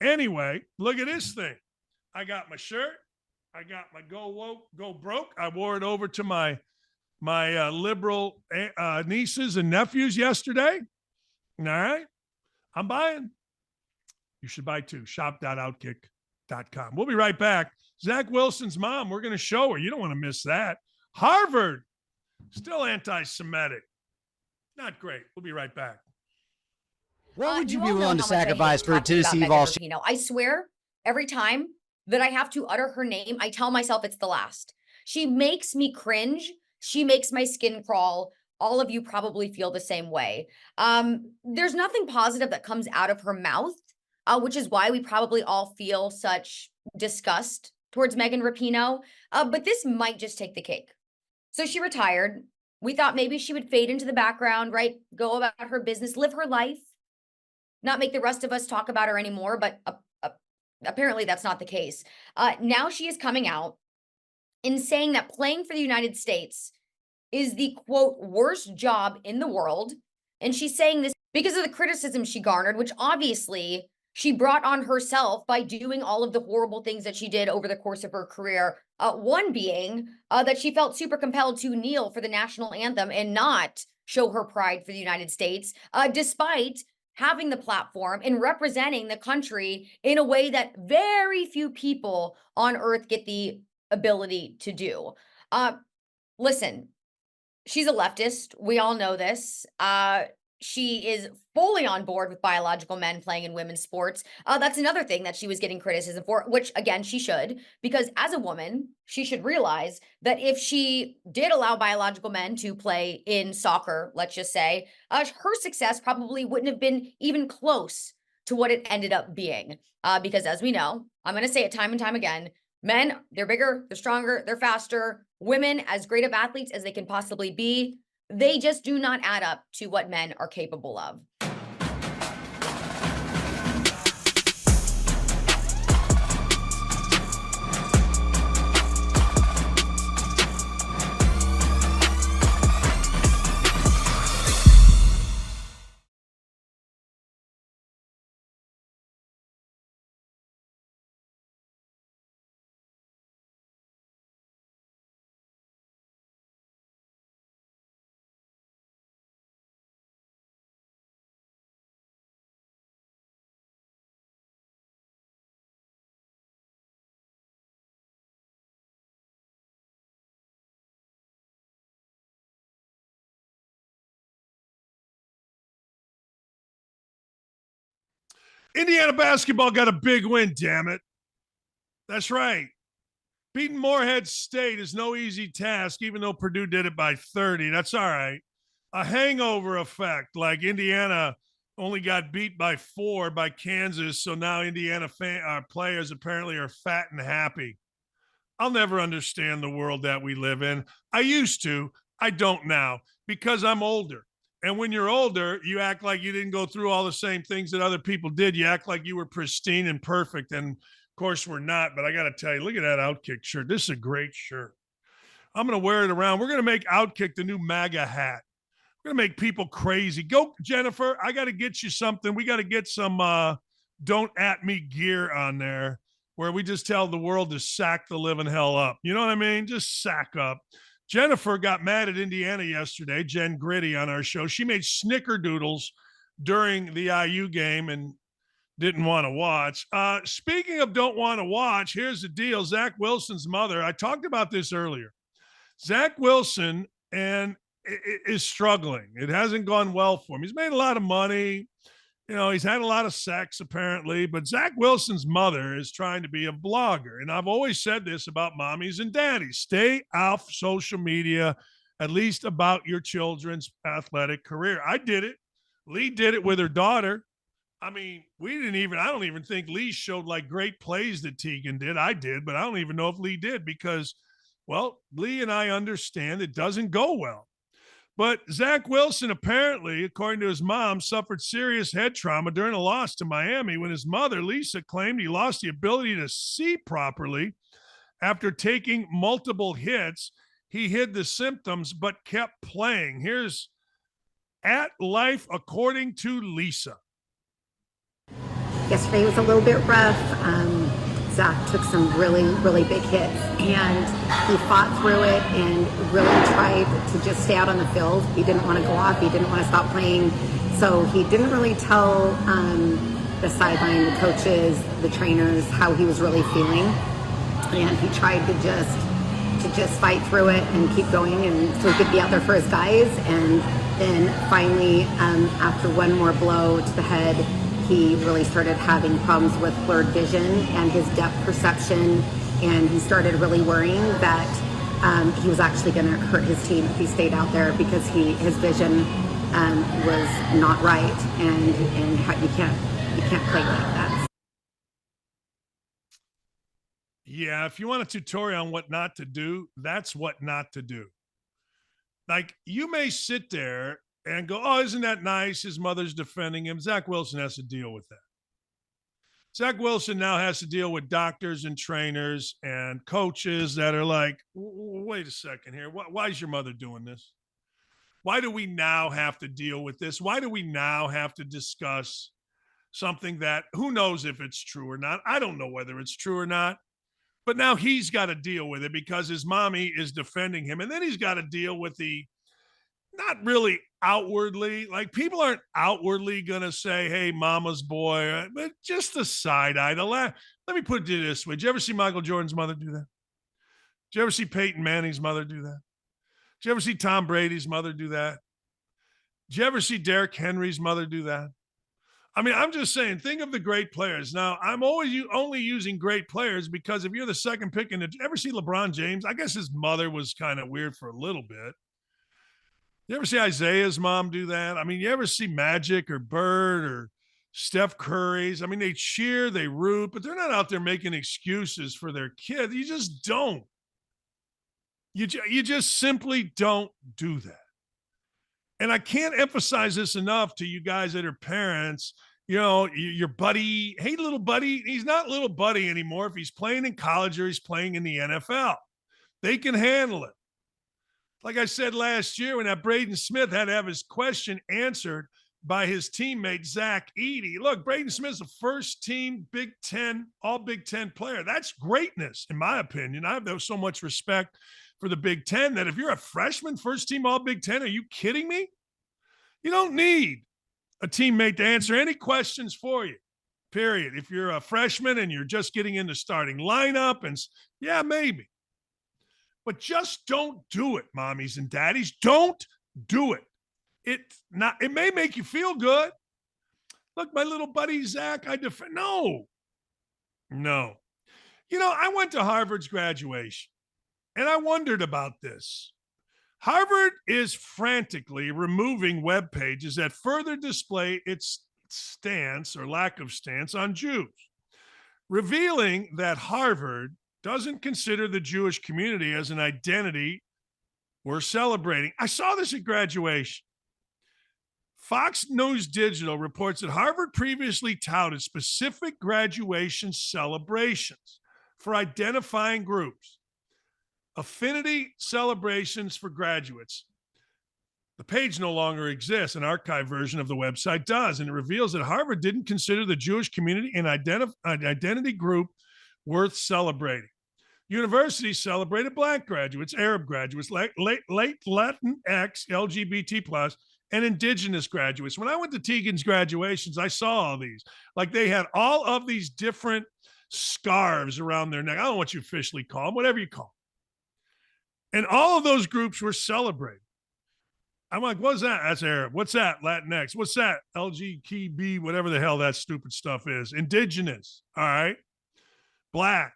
Anyway, look at this thing. I got my shirt. I got my Go Woke, Go Broke. I wore it over to my liberal nieces and nephews yesterday. All right. I'm buying. You should buy too. Shop.outkick.com. We'll be right back. Zach Wilson's mom, we're going to show her. You don't want to miss that. Harvard, still anti-Semitic. Not great. We'll be right back. What would you be willing to sacrifice for a Tennessee Vols? I swear, every time that I have to utter her name, I tell myself it's the last. She makes me cringe. She makes my skin crawl. All of you probably feel the same way. There's nothing positive that comes out of her mouth, which is why we probably all feel such disgust towards Megan Rapinoe. But this might just take the cake. So she retired. We thought maybe she would fade into the background, right? Go about her business, live her life, not make the rest of us talk about her anymore. But apparently that's not the case. Now she is coming out and saying that playing for the United States is the, quote, worst job in the world. And she's saying this because of the criticism she garnered, which obviously she brought on herself by doing all of the horrible things that she did over the course of her career. One being that she felt super compelled to kneel for the national anthem and not show her pride for the United States, despite having the platform and representing the country in a way that very few people on earth get the ability to do. Listen, she's a leftist. We all know this. She is fully on board with biological men playing in women's sports. That's another thing that she was getting criticism for, which again, she should, because as a woman, she should realize that if she did allow biological men to play in soccer, let's just say, her success probably wouldn't have been even close to what it ended up being. Because as we know, I'm going to say it time and time again, men, they're bigger, they're stronger, they're faster. Women, as great of athletes as they can possibly be, they just do not add up to what men are capable of. Indiana basketball got a big win, damn it. That's right. Beating Morehead State is no easy task, even though Purdue did it by 30. That's all right. A hangover effect, like Indiana only got beat by 4 by Kansas, so now Indiana players apparently are fat and happy. I'll never understand the world that we live in. I used to. I don't now because I'm older. And when you're older, you act like you didn't go through all the same things that other people did. You act like you were pristine and perfect. And, of course, we're not. But I got to tell you, look at that OutKick shirt. This is a great shirt. I'm going to wear it around. We're going to make OutKick the new MAGA hat. We're going to make people crazy. Go, Jennifer. I got to get you something. We got to get some don't at me gear on there where we just tell the world to sack the living hell up. You know what I mean? Just sack up. Jennifer got mad at Indiana yesterday, Jen Gritty on our show. She made snickerdoodles during the IU game and didn't want to watch. Speaking of don't want to watch, here's the deal. Zach Wilson's mother, I talked about this earlier. Zach Wilson is struggling. It hasn't gone well for him. He's made a lot of money. You know, he's had a lot of sex apparently, but Zach Wilson's mother is trying to be a blogger. And I've always said this about mommies and daddies. Stay off social media, at least about your children's athletic career. I did it. Lee did it with her daughter. I mean, I don't even think Lee showed like great plays that Tegan did. I did, but I don't even know if Lee did because, well, Lee and I understand it doesn't go well. But Zach Wilson apparently, according to his mom, suffered serious head trauma during a loss to Miami when his mother, Lisa, claimed he lost the ability to see properly after taking multiple hits. He hid the symptoms but kept playing. Here's At Life According to Lisa. Yesterday was a little bit rough. Zach took some really, really big hits, and he fought through it and really tried to just stay out on the field. He didn't want to go off. He didn't want to stop playing. So he didn't really tell the sideline, the coaches, the trainers how he was really feeling. And he tried to just fight through it and keep going, and so he could be out there for his guys. And then finally, after one more blow to the head, he really started having problems with blurred vision and his depth perception, and he started really worrying that he was actually going to hurt his team if he stayed out there because his vision was not right, and you can't play like that. Yeah, if you want a tutorial on what not to do, that's what not to do. Like, you may sit there and go, oh, isn't that nice? His mother's defending him. Zach Wilson has to deal with that. Zach Wilson now has to deal with doctors and trainers and coaches that are like, wait a second here. Why is your mother doing this? Why do we now have to deal with this? Why do we now have to discuss something that who knows if it's true or not? I don't know whether it's true or not. But now he's got to deal with it because his mommy is defending him. And then he's got to deal with the not really outwardly, like people aren't outwardly going to say, hey, mama's boy, but just the side eye. Let me put it this way. Did you ever see Michael Jordan's mother do that? Did you ever see Peyton Manning's mother do that? Did you ever see Tom Brady's mother do that? Did you ever see Derrick Henry's mother do that? I mean, I'm just saying, think of the great players. Now, I'm always only using great players because if you're the second pick, did you ever see LeBron James? I guess his mother was kind of weird for a little bit. You ever see Isaiah's mom do that? I mean, you ever see Magic or Bird or Steph Curry's? I mean, they cheer, they root, but they're not out there making excuses for their kid. You just don't. You just simply don't do that. And I can't emphasize this enough to you guys that are parents. You know, your buddy, hey, little buddy, he's not little buddy anymore if he's playing in college or he's playing in the NFL. They can handle it. Like I said last year when that Braden Smith had to have his question answered by his teammate, Zach Edey. Look, Braden Smith's a first-team Big Ten, all Big Ten player. That's greatness, in my opinion. I have so much respect for the Big Ten that if you're a freshman, first-team all Big Ten, are you kidding me? You don't need a teammate to answer any questions for you, period. If you're a freshman and you're just getting into starting lineup, and yeah, maybe. But just don't do it, mommies and daddies. Don't do it. It may make you feel good. Look, my little buddy Zach, I defend. No. I went to Harvard's graduation, and I wondered about this. Harvard is frantically removing web pages that further display its stance or lack of stance on Jews, revealing that Harvard doesn't consider the Jewish community as an identity we're celebrating. I saw this at graduation. Fox News Digital reports that Harvard previously touted specific graduation celebrations for identifying groups, affinity celebrations for graduates. The page no longer exists. An archived version of the website does, and it reveals that Harvard didn't consider the Jewish community an identity group worth celebrating. Universities celebrated Black graduates, Arab graduates, late Latinx, LGBT+, and Indigenous graduates. When I went to Tegan's graduations, I saw all these. Like, they had all of these different scarves around their neck. I don't know what you officially call them, whatever you call them. And all of those groups were celebrated. I'm like, what's that? That's Arab. What's that? Latinx. What's that? LGBT, whatever the hell that stupid stuff is. Indigenous. All right. Black.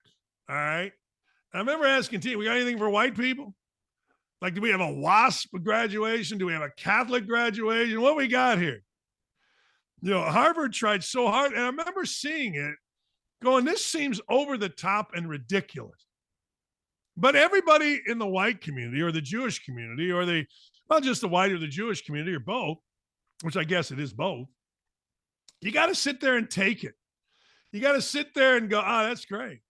All right. I remember asking T, we got anything for white people? Like, do we have a WASP graduation? Do we have a Catholic graduation? What we got here? Harvard tried so hard, and I remember seeing it going, this seems over the top and ridiculous. But everybody in the white community or the Jewish community or not just the white or the Jewish community or both, which I guess it is both, you got to sit there and take it. You got to sit there and go, that's great.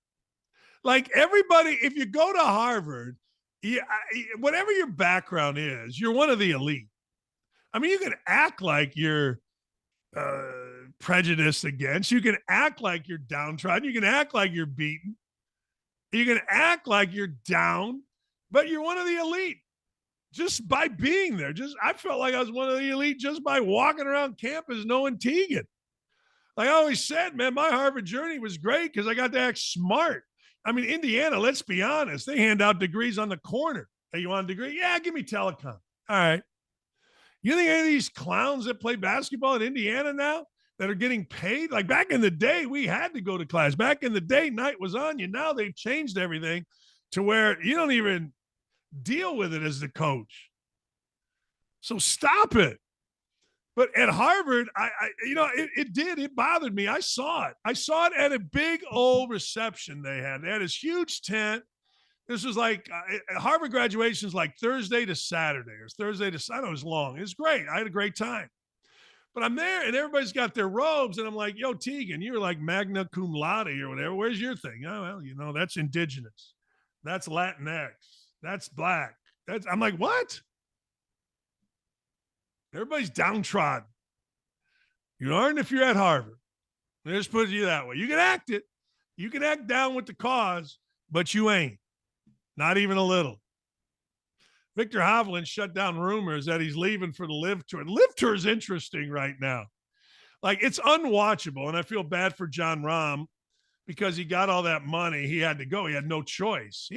Like, everybody, if you go to Harvard, whatever your background is, you're one of the elite. I mean, you can act like you're prejudiced against. You can act like you're downtrodden. You can act like you're beaten. You can act like you're down, but you're one of the elite just by being there. I felt like I was one of the elite just by walking around campus knowing Tegan. Like I always said, man, my Harvard journey was great because I got to act smart. I mean, Indiana, let's be honest, they hand out degrees on the corner. Hey, you want a degree? Yeah, give me telecom. All right. You think any of these clowns that play basketball in Indiana now that are getting paid? Like, back in the day, we had to go to class. Back in the day, night was on you. Now they've changed everything to where you don't even deal with it as the coach. So stop it. But at Harvard, it bothered me. I saw it. I saw it at a big old reception they had. They had this huge tent. This was like Harvard graduation's like Thursday to Saturday or Thursday to Saturday. It was long. It was great. I had a great time. But I'm there and everybody's got their robes. And I'm like, yo, Tegan, you're like magna cum laude or whatever. Where's your thing? Oh, well, that's Indigenous. That's Latinx. That's Black. I'm like, what? Everybody's downtrodden. You aren't if you're at Harvard. They just put it to you that way. You can act it. You can act down with the cause, but you ain't. Not even a little. Viktor Hovland shut down rumors that he's leaving for the Live Tour. The Live Tour is interesting right now. Like, it's unwatchable, and I feel bad for John Rahm because he got all that money. He had to go. He had no choice.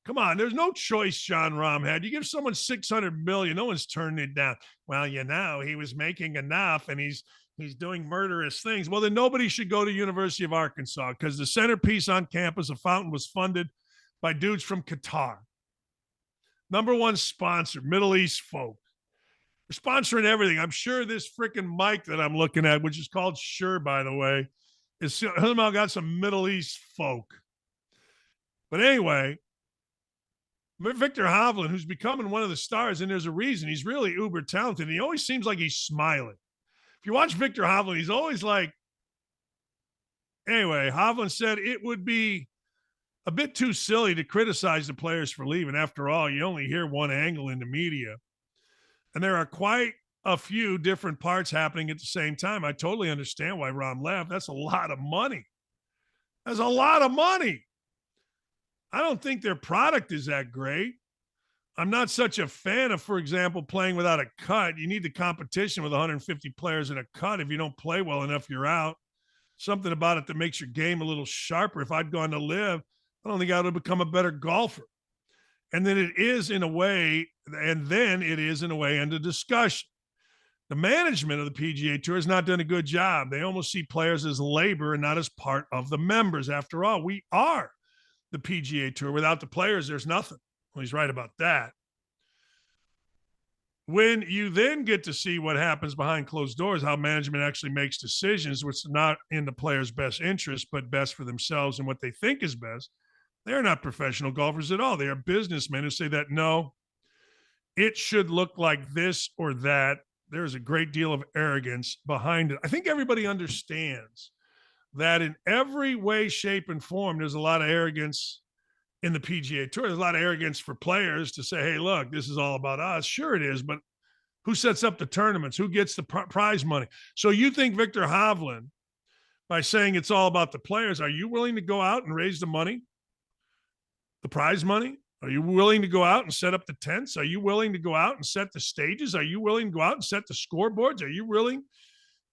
Come on, there's no choice John Rahm had. You give someone $600 million, no one's turning it down. Well, he was making enough and he's doing murderous things. Well, then nobody should go to University of Arkansas because the centerpiece on campus, a fountain, was funded by dudes from Qatar. Number one sponsor, Middle East folk. They're sponsoring everything. I'm sure this freaking mic that I'm looking at, which is called Shure, by the way, is somehow got some Middle East folk. But anyway, Viktor Hovland, who's becoming one of the stars, and there's a reason. He's really uber talented. He always seems like he's smiling. If you watch Viktor Hovland, he's always like, anyway, Hovland said it would be a bit too silly to criticize the players for leaving. After all, you only hear one angle in the media. And there are quite a few different parts happening at the same time. I totally understand why Rahm left. That's a lot of money. That's a lot of money. I don't think their product is that great. I'm not such a fan of, for example, playing without a cut. You need the competition with 150 players in a cut. If you don't play well enough, you're out. Something about it that makes your game a little sharper. If I'd gone to Live, I don't think I would have become a better golfer. And then it is in a way, under discussion. The management of the PGA Tour has not done a good job. They almost see players as labor and not as part of the members. After all, we are the PGA Tour. Without the players, there's nothing. Well, he's right about that. When you then get to see what happens behind closed doors, how management actually makes decisions, which are not in the players' best interest, but best for themselves and what they think is best, they're not professional golfers at all. They are businessmen who say that, no, it should look like this or that. There's a great deal of arrogance behind it. I think everybody understands that in every way, shape, and form, there's a lot of arrogance in the PGA Tour. There's a lot of arrogance for players to say, hey, look, this is all about us. Sure it is, but who sets up the tournaments? Who gets the prize money? So you think Viktor Hovland, by saying it's all about the players, are you willing to go out and raise the money, the prize money? Are you willing to go out and set up the tents? Are you willing to go out and set the stages? Are you willing to go out and set the scoreboards? Are you willing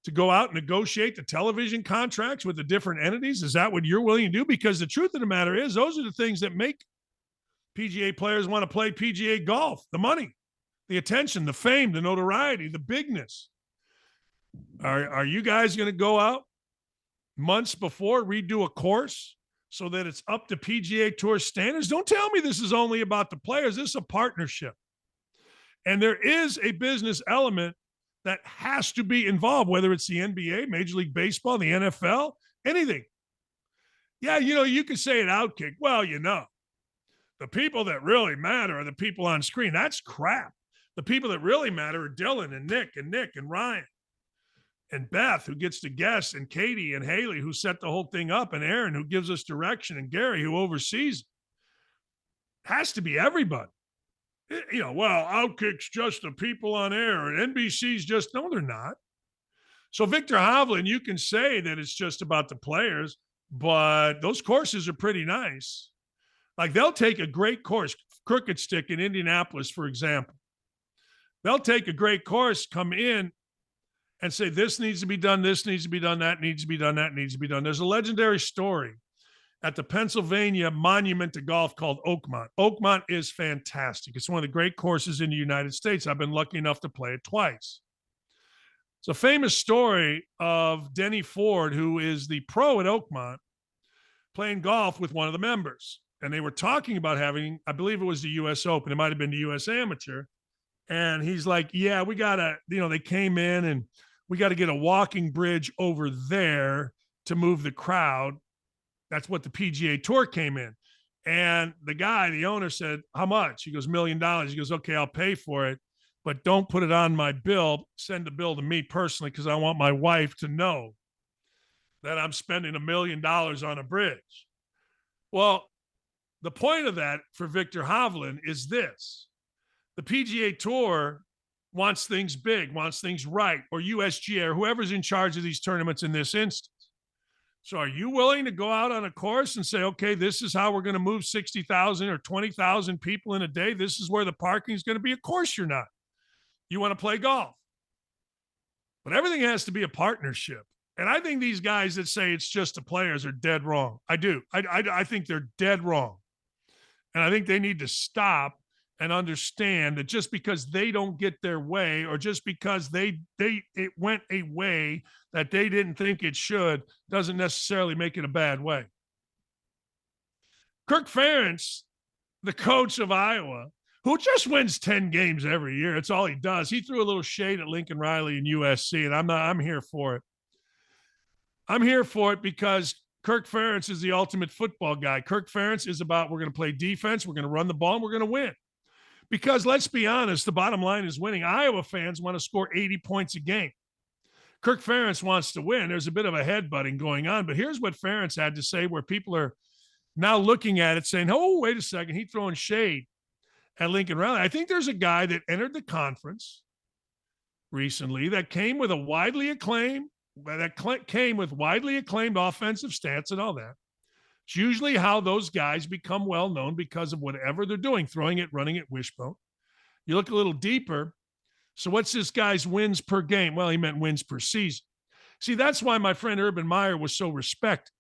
to go out and negotiate the television contracts with the different entities? Is that what you're willing to do? Because the truth of the matter is, those are the things that make PGA players want to play PGA golf: the money, the attention, the fame, the notoriety, the bigness. Are you guys going to go out months before, redo a course so that it's up to PGA Tour standards? Don't tell me this is only about the players. This is a partnership. And there is a business element that has to be involved, whether it's the NBA, Major League Baseball, the NFL, anything. Yeah, you could say it OutKick. Well, the people that really matter are the people on screen. That's crap. The people that really matter are Dylan and Nick and Ryan and Beth, who gets to guess, and Katie and Haley, who set the whole thing up, and Aaron, who gives us direction, and Gary, who oversees it. Has to be everybody. Well, OutKick's just the people on air, and NBC's just, no, they're not. So Viktor Hovland, you can say that it's just about the players, but those courses are pretty nice. Like, they'll take a great course, Crooked Stick in Indianapolis, for example. They'll take a great course, come in, and say, this needs to be done, this needs to be done, that needs to be done, that needs to be done. There's a legendary story at the Pennsylvania monument to golf called Oakmont. Oakmont is fantastic. It's one of the great courses in the United States. I've been lucky enough to play it twice. It's a famous story of Denny Ford, who is the pro at Oakmont, playing golf with one of the members. And they were talking about having, I believe it was the U.S. Open. It might have been the U.S. Amateur. And he's like, yeah, we got to, they came in and we got to get a walking bridge over there to move the crowd. That's what the PGA Tour came in. And the guy, the owner, said, how much? He goes, $1 million. He goes, okay, I'll pay for it, but don't put it on my bill. Send the bill to me personally, because I want my wife to know that I'm spending $1 million on a bridge. Well, the point of that for Viktor Hovland is this. The PGA Tour wants things big, wants things right, or USGA, or whoever's in charge of these tournaments in this instance. So are you willing to go out on a course and say, okay, this is how we're going to move 60,000 or 20,000 people in a day? This is where the parking is going to be. Of course you're not. You want to play golf. But everything has to be a partnership. And I think these guys that say it's just the players are dead wrong. I do. I think they're dead wrong. And I think they need to stop and understand that just because they don't get their way, or just because it went a way that they didn't think it should, doesn't necessarily make it a bad way. Kirk Ferentz, the coach of Iowa, who just wins 10 games every year, it's all he does. He threw a little shade at Lincoln Riley and USC, and I'm here for it. I'm here for it because Kirk Ferentz is the ultimate football guy. Kirk Ferentz is about, we're going to play defense, we're going to run the ball, and we're going to win. Because let's be honest, the bottom line is winning. Iowa fans want to score 80 points a game. Kirk Ferentz wants to win. There's a bit of a headbutting going on, but here's what Ferentz had to say, where people are now looking at it saying, oh, wait a second, he's throwing shade at Lincoln Riley. I think there's a guy that entered the conference recently that came with widely acclaimed offensive stance and all that. It's usually how those guys become well-known, because of whatever they're doing, throwing it, running it, wishbone. You look a little deeper. So what's this guy's wins per game? Well, he meant wins per season. See, that's why my friend Urban Meyer was so respected,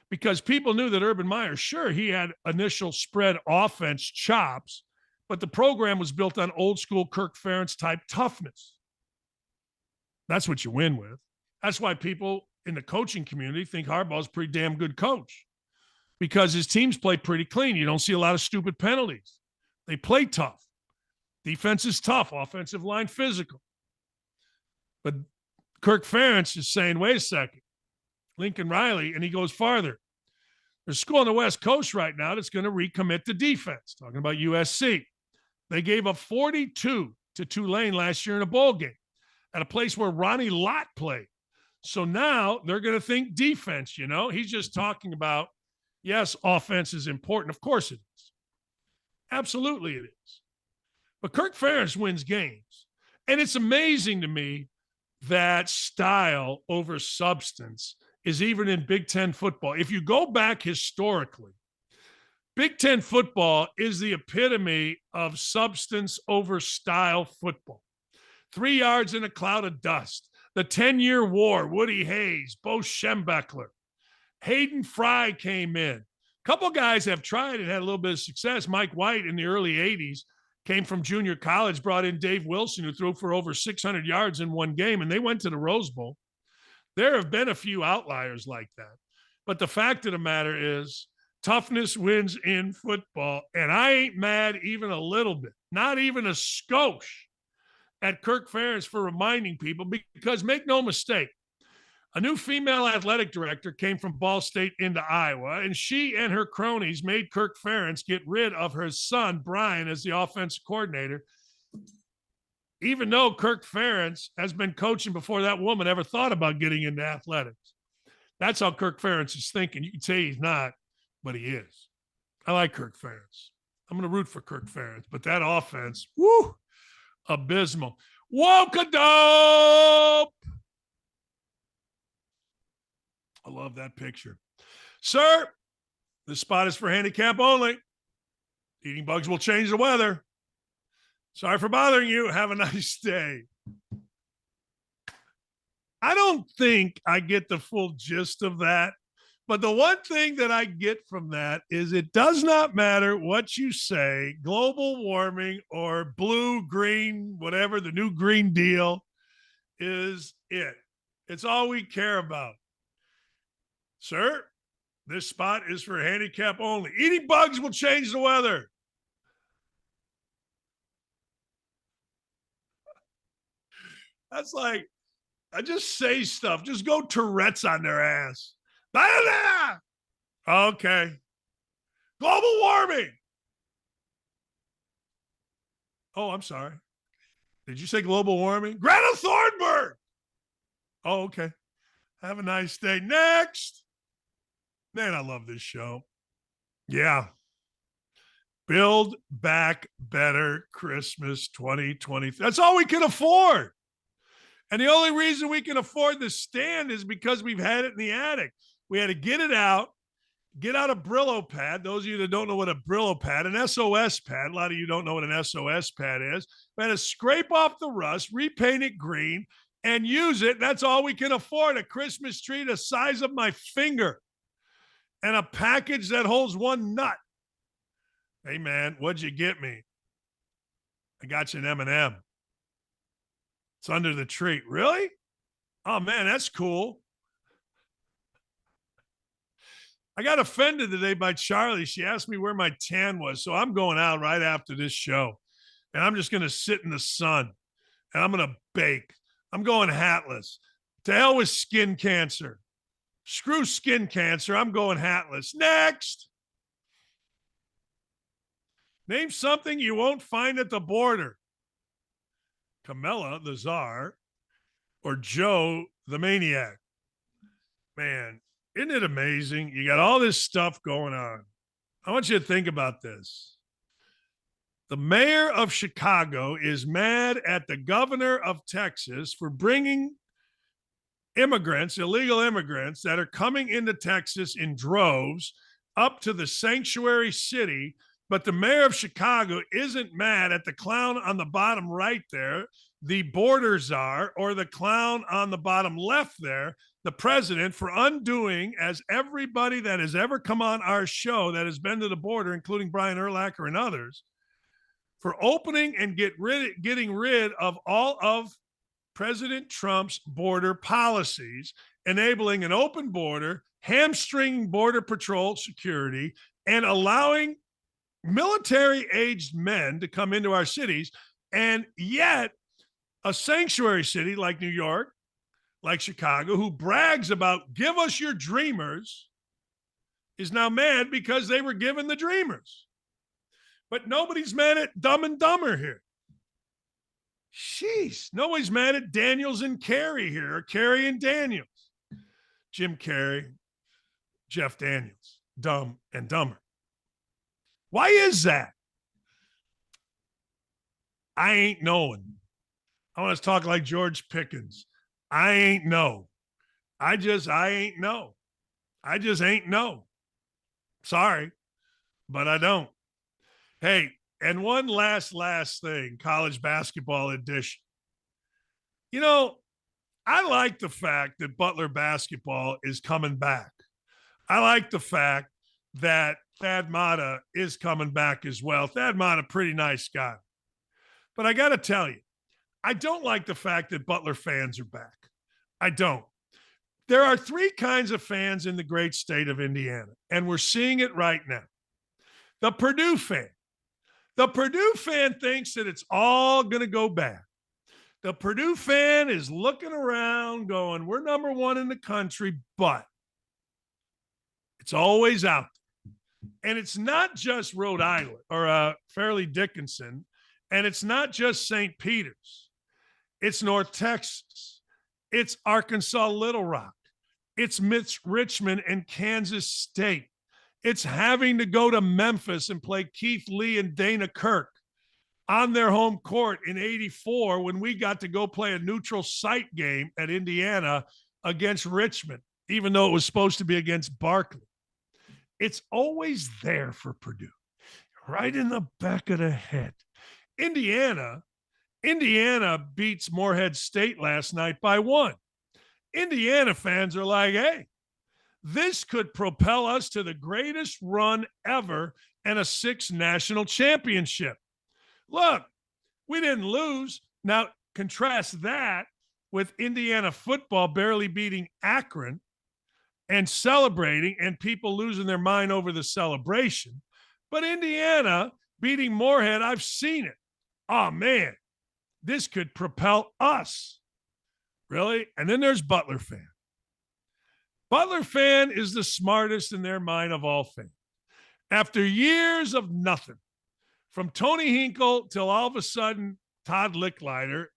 because people knew that Urban Meyer, sure, he had initial spread offense chops, but the program was built on old school Kirk Ferentz type toughness. That's what you win with. That's why people in the coaching community think Harbaugh's a pretty damn good coach, because his teams play pretty clean. You don't see a lot of stupid penalties. They play tough. Defense is tough. Offensive line physical. But Kirk Ferentz is saying, wait a second, Lincoln Riley, and he goes farther. There's a school on the West Coast right now that's going to recommit to defense, talking about USC. They gave up 42 to Tulane last year in a bowl game at a place where Ronnie Lott played. So now they're going to think defense, you know. He's just talking about, yes, offense is important. Of course it is. Absolutely it is. But Kirk Ferentz wins games. And it's amazing to me that style over substance is even in Big Ten football. If you go back historically, Big Ten football is the epitome of substance over style football. 3 yards in a cloud of dust. The 10-year war, Woody Hayes, Bo Schembechler. Hayden Fry came in. A couple guys have tried and had a little bit of success. Mike White in the early 80s came from junior college, brought in Dave Wilson, who threw for over 600 yards in one game, and they went to the Rose Bowl. There have been a few outliers like that. But the fact of the matter is, toughness wins in football, and I ain't mad even a little bit, not even a skosh at Kirk Ferentz for reminding people, because make no mistake, a new female athletic director came from Ball State into Iowa, and she and her cronies made Kirk Ferentz get rid of her son, Brian, as the offensive coordinator, even though Kirk Ferentz has been coaching before that woman ever thought about getting into athletics. That's how Kirk Ferentz is thinking. You can say he's not, but he is. I like Kirk Ferentz. I'm going to root for Kirk Ferentz, but that offense, woo, abysmal. Woke-a-dope. I love that picture. Sir, this spot is for handicap only. Eating bugs will change the weather. Sorry for bothering you. Have a nice day. I don't think I get the full gist of that, but the one thing that I get from that is it does not matter what you say, global warming or blue, green, whatever, the new Green Deal is it. It's all we care about. Sir, this spot is for handicap only. Eating bugs will change the weather. That's like, I just say stuff. Just go Tourette's on their ass. Okay. Global warming. Oh, I'm sorry. Did you say global warming? Greta Thunberg. Oh, okay. Have a nice day. Next. Man, I love this show. Yeah. Build Back Better Christmas 2020. That's all we can afford. And the only reason we can afford the stand is because we've had it in the attic. We had to get it out, get out a Brillo pad. Those of you that don't know what a Brillo pad, an SOS pad, a lot of you don't know what an SOS pad is. We had to scrape off the rust, repaint it green, and use it. That's all we can afford. A Christmas tree the size of my finger and a package that holds one nut. Hey, man, what'd you get me? I got you an M&M. It's under the tree. Really? Oh, man, that's cool. I got offended today by Charlie. She asked me where my tan was. So I'm going out right after this show. And I'm just going to sit in the sun. And I'm going to bake. I'm going hatless. To hell with skin cancer. Screw skin cancer. I'm going hatless. Next. Name something you won't find at the border. Camilla, the czar, or Joe, the maniac. Man, isn't it amazing? You got all this stuff going on. I want you to think about this. The mayor of Chicago is mad at the governor of Texas for bringing immigrants, illegal immigrants that are coming into Texas in droves up to the sanctuary city. But the mayor of Chicago isn't mad at the clown on the bottom right there, the border czar, or the clown on the bottom left there, the president, for undoing, as everybody that has ever come on our show that has been to the border, including Brian Urlacher and others, for opening and getting rid of all of President Trump's border policies, enabling an open border, hamstringing Border Patrol security, and allowing military-aged men to come into our cities. And yet, a sanctuary city like New York, like Chicago, who brags about give us your dreamers, is now mad because they were given the dreamers. But nobody's mad at Dumb and Dumber here. Sheesh. Nobody's mad at Daniels and Carey here, or Carey and Daniels. Jim Carrey, Jeff Daniels, Dumb and Dumber. Why is that? I ain't knowing. I want to talk like George Pickens. I ain't know. I ain't know. I just ain't know. Sorry, but I don't. Hey, and one last thing, college basketball edition. You know, I like the fact that Butler basketball is coming back. I like the fact that Thad Matta is coming back as well. Thad Matta, pretty nice guy. But I got to tell you, I don't like the fact that Butler fans are back. I don't. There are three kinds of fans in the great state of Indiana, and we're seeing it right now. The Purdue fan. The Purdue fan thinks that it's all going to go bad. The Purdue fan is looking around going, we're number one in the country, but it's always out there. And it's not just Rhode Island or Fairleigh Dickinson, and it's not just St. Peter's. It's North Texas. It's Arkansas Little Rock. It's Richmond and Kansas State. It's having to go to Memphis and play Keith Lee and Dana Kirk on their home court in '84 when we got to go play a neutral site game at Indiana against Richmond, even though it was supposed to be against Barkley. It's always there for Purdue, right in the back of the head. Indiana beats Morehead State last night by 1. Indiana fans are like, hey, this could propel us to the greatest run ever and a 6th national championship. Look, we didn't lose. Now, contrast that with Indiana football barely beating Akron and celebrating and people losing their mind over the celebration. But Indiana beating Morehead, I've seen it. Oh, man, this could propel us. Really? And then there's Butler fan. Butler fan is the smartest in their mind of all fans. After years of nothing, from Tony Hinkle till all of a sudden Todd Licklider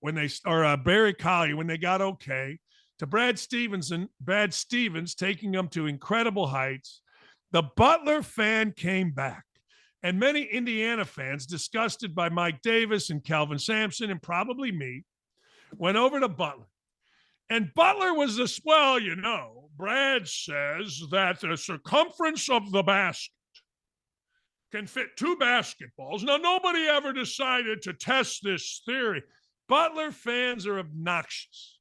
or Barry Collier when they got okay, to Brad Stevens taking them to incredible heights, the Butler fan came back. And many Indiana fans, disgusted by Mike Davis and Calvin Sampson and probably me, went over to Butler. And Butler was this, well, you know, Brad says that the circumference of the basket can fit 2 basketballs. Now, nobody ever decided to test this theory. Butler fans are obnoxious.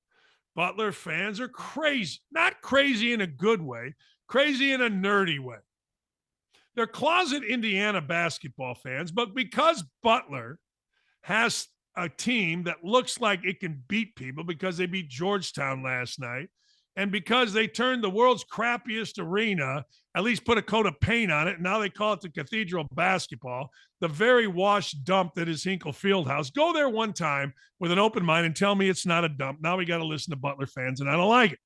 Butler fans are crazy. Not crazy in a good way, crazy in a nerdy way. They're closet Indiana basketball fans, but because Butler has a team that looks like it can beat people because they beat Georgetown last night, and because they turned the world's crappiest arena, at least put a coat of paint on it, and now they call it the Cathedral Basketball, the very washed dump that is Hinkle Fieldhouse. Go there one time with an open mind and tell me it's not a dump. Now we got to listen to Butler fans, and I don't like it.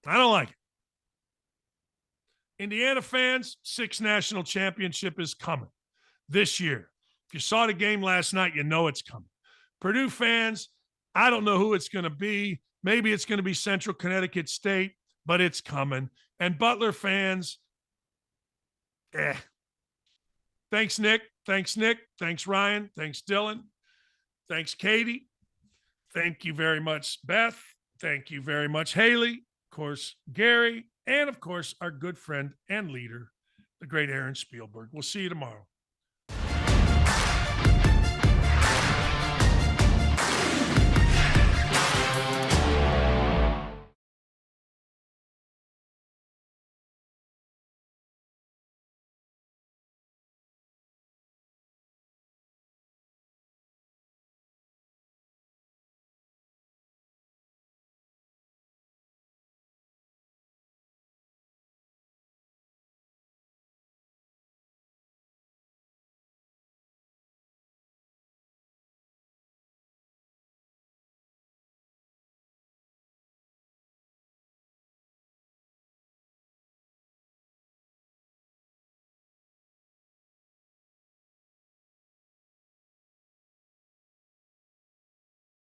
I don't like it. Indiana fans, 6th national championship is coming this year. If you saw the game last night, you know it's coming. Purdue fans, I don't know who it's going to be. Maybe it's going to be Central Connecticut State, but it's coming. And Butler fans, Thanks, Nick. Thanks, Nick. Thanks, Ryan. Thanks, Dylan. Thanks, Katie. Thank you very much, Beth. Thank you very much, Haley. Of course, Gary. And, of course, our good friend and leader, the great Aaron Spielberg. We'll see you tomorrow.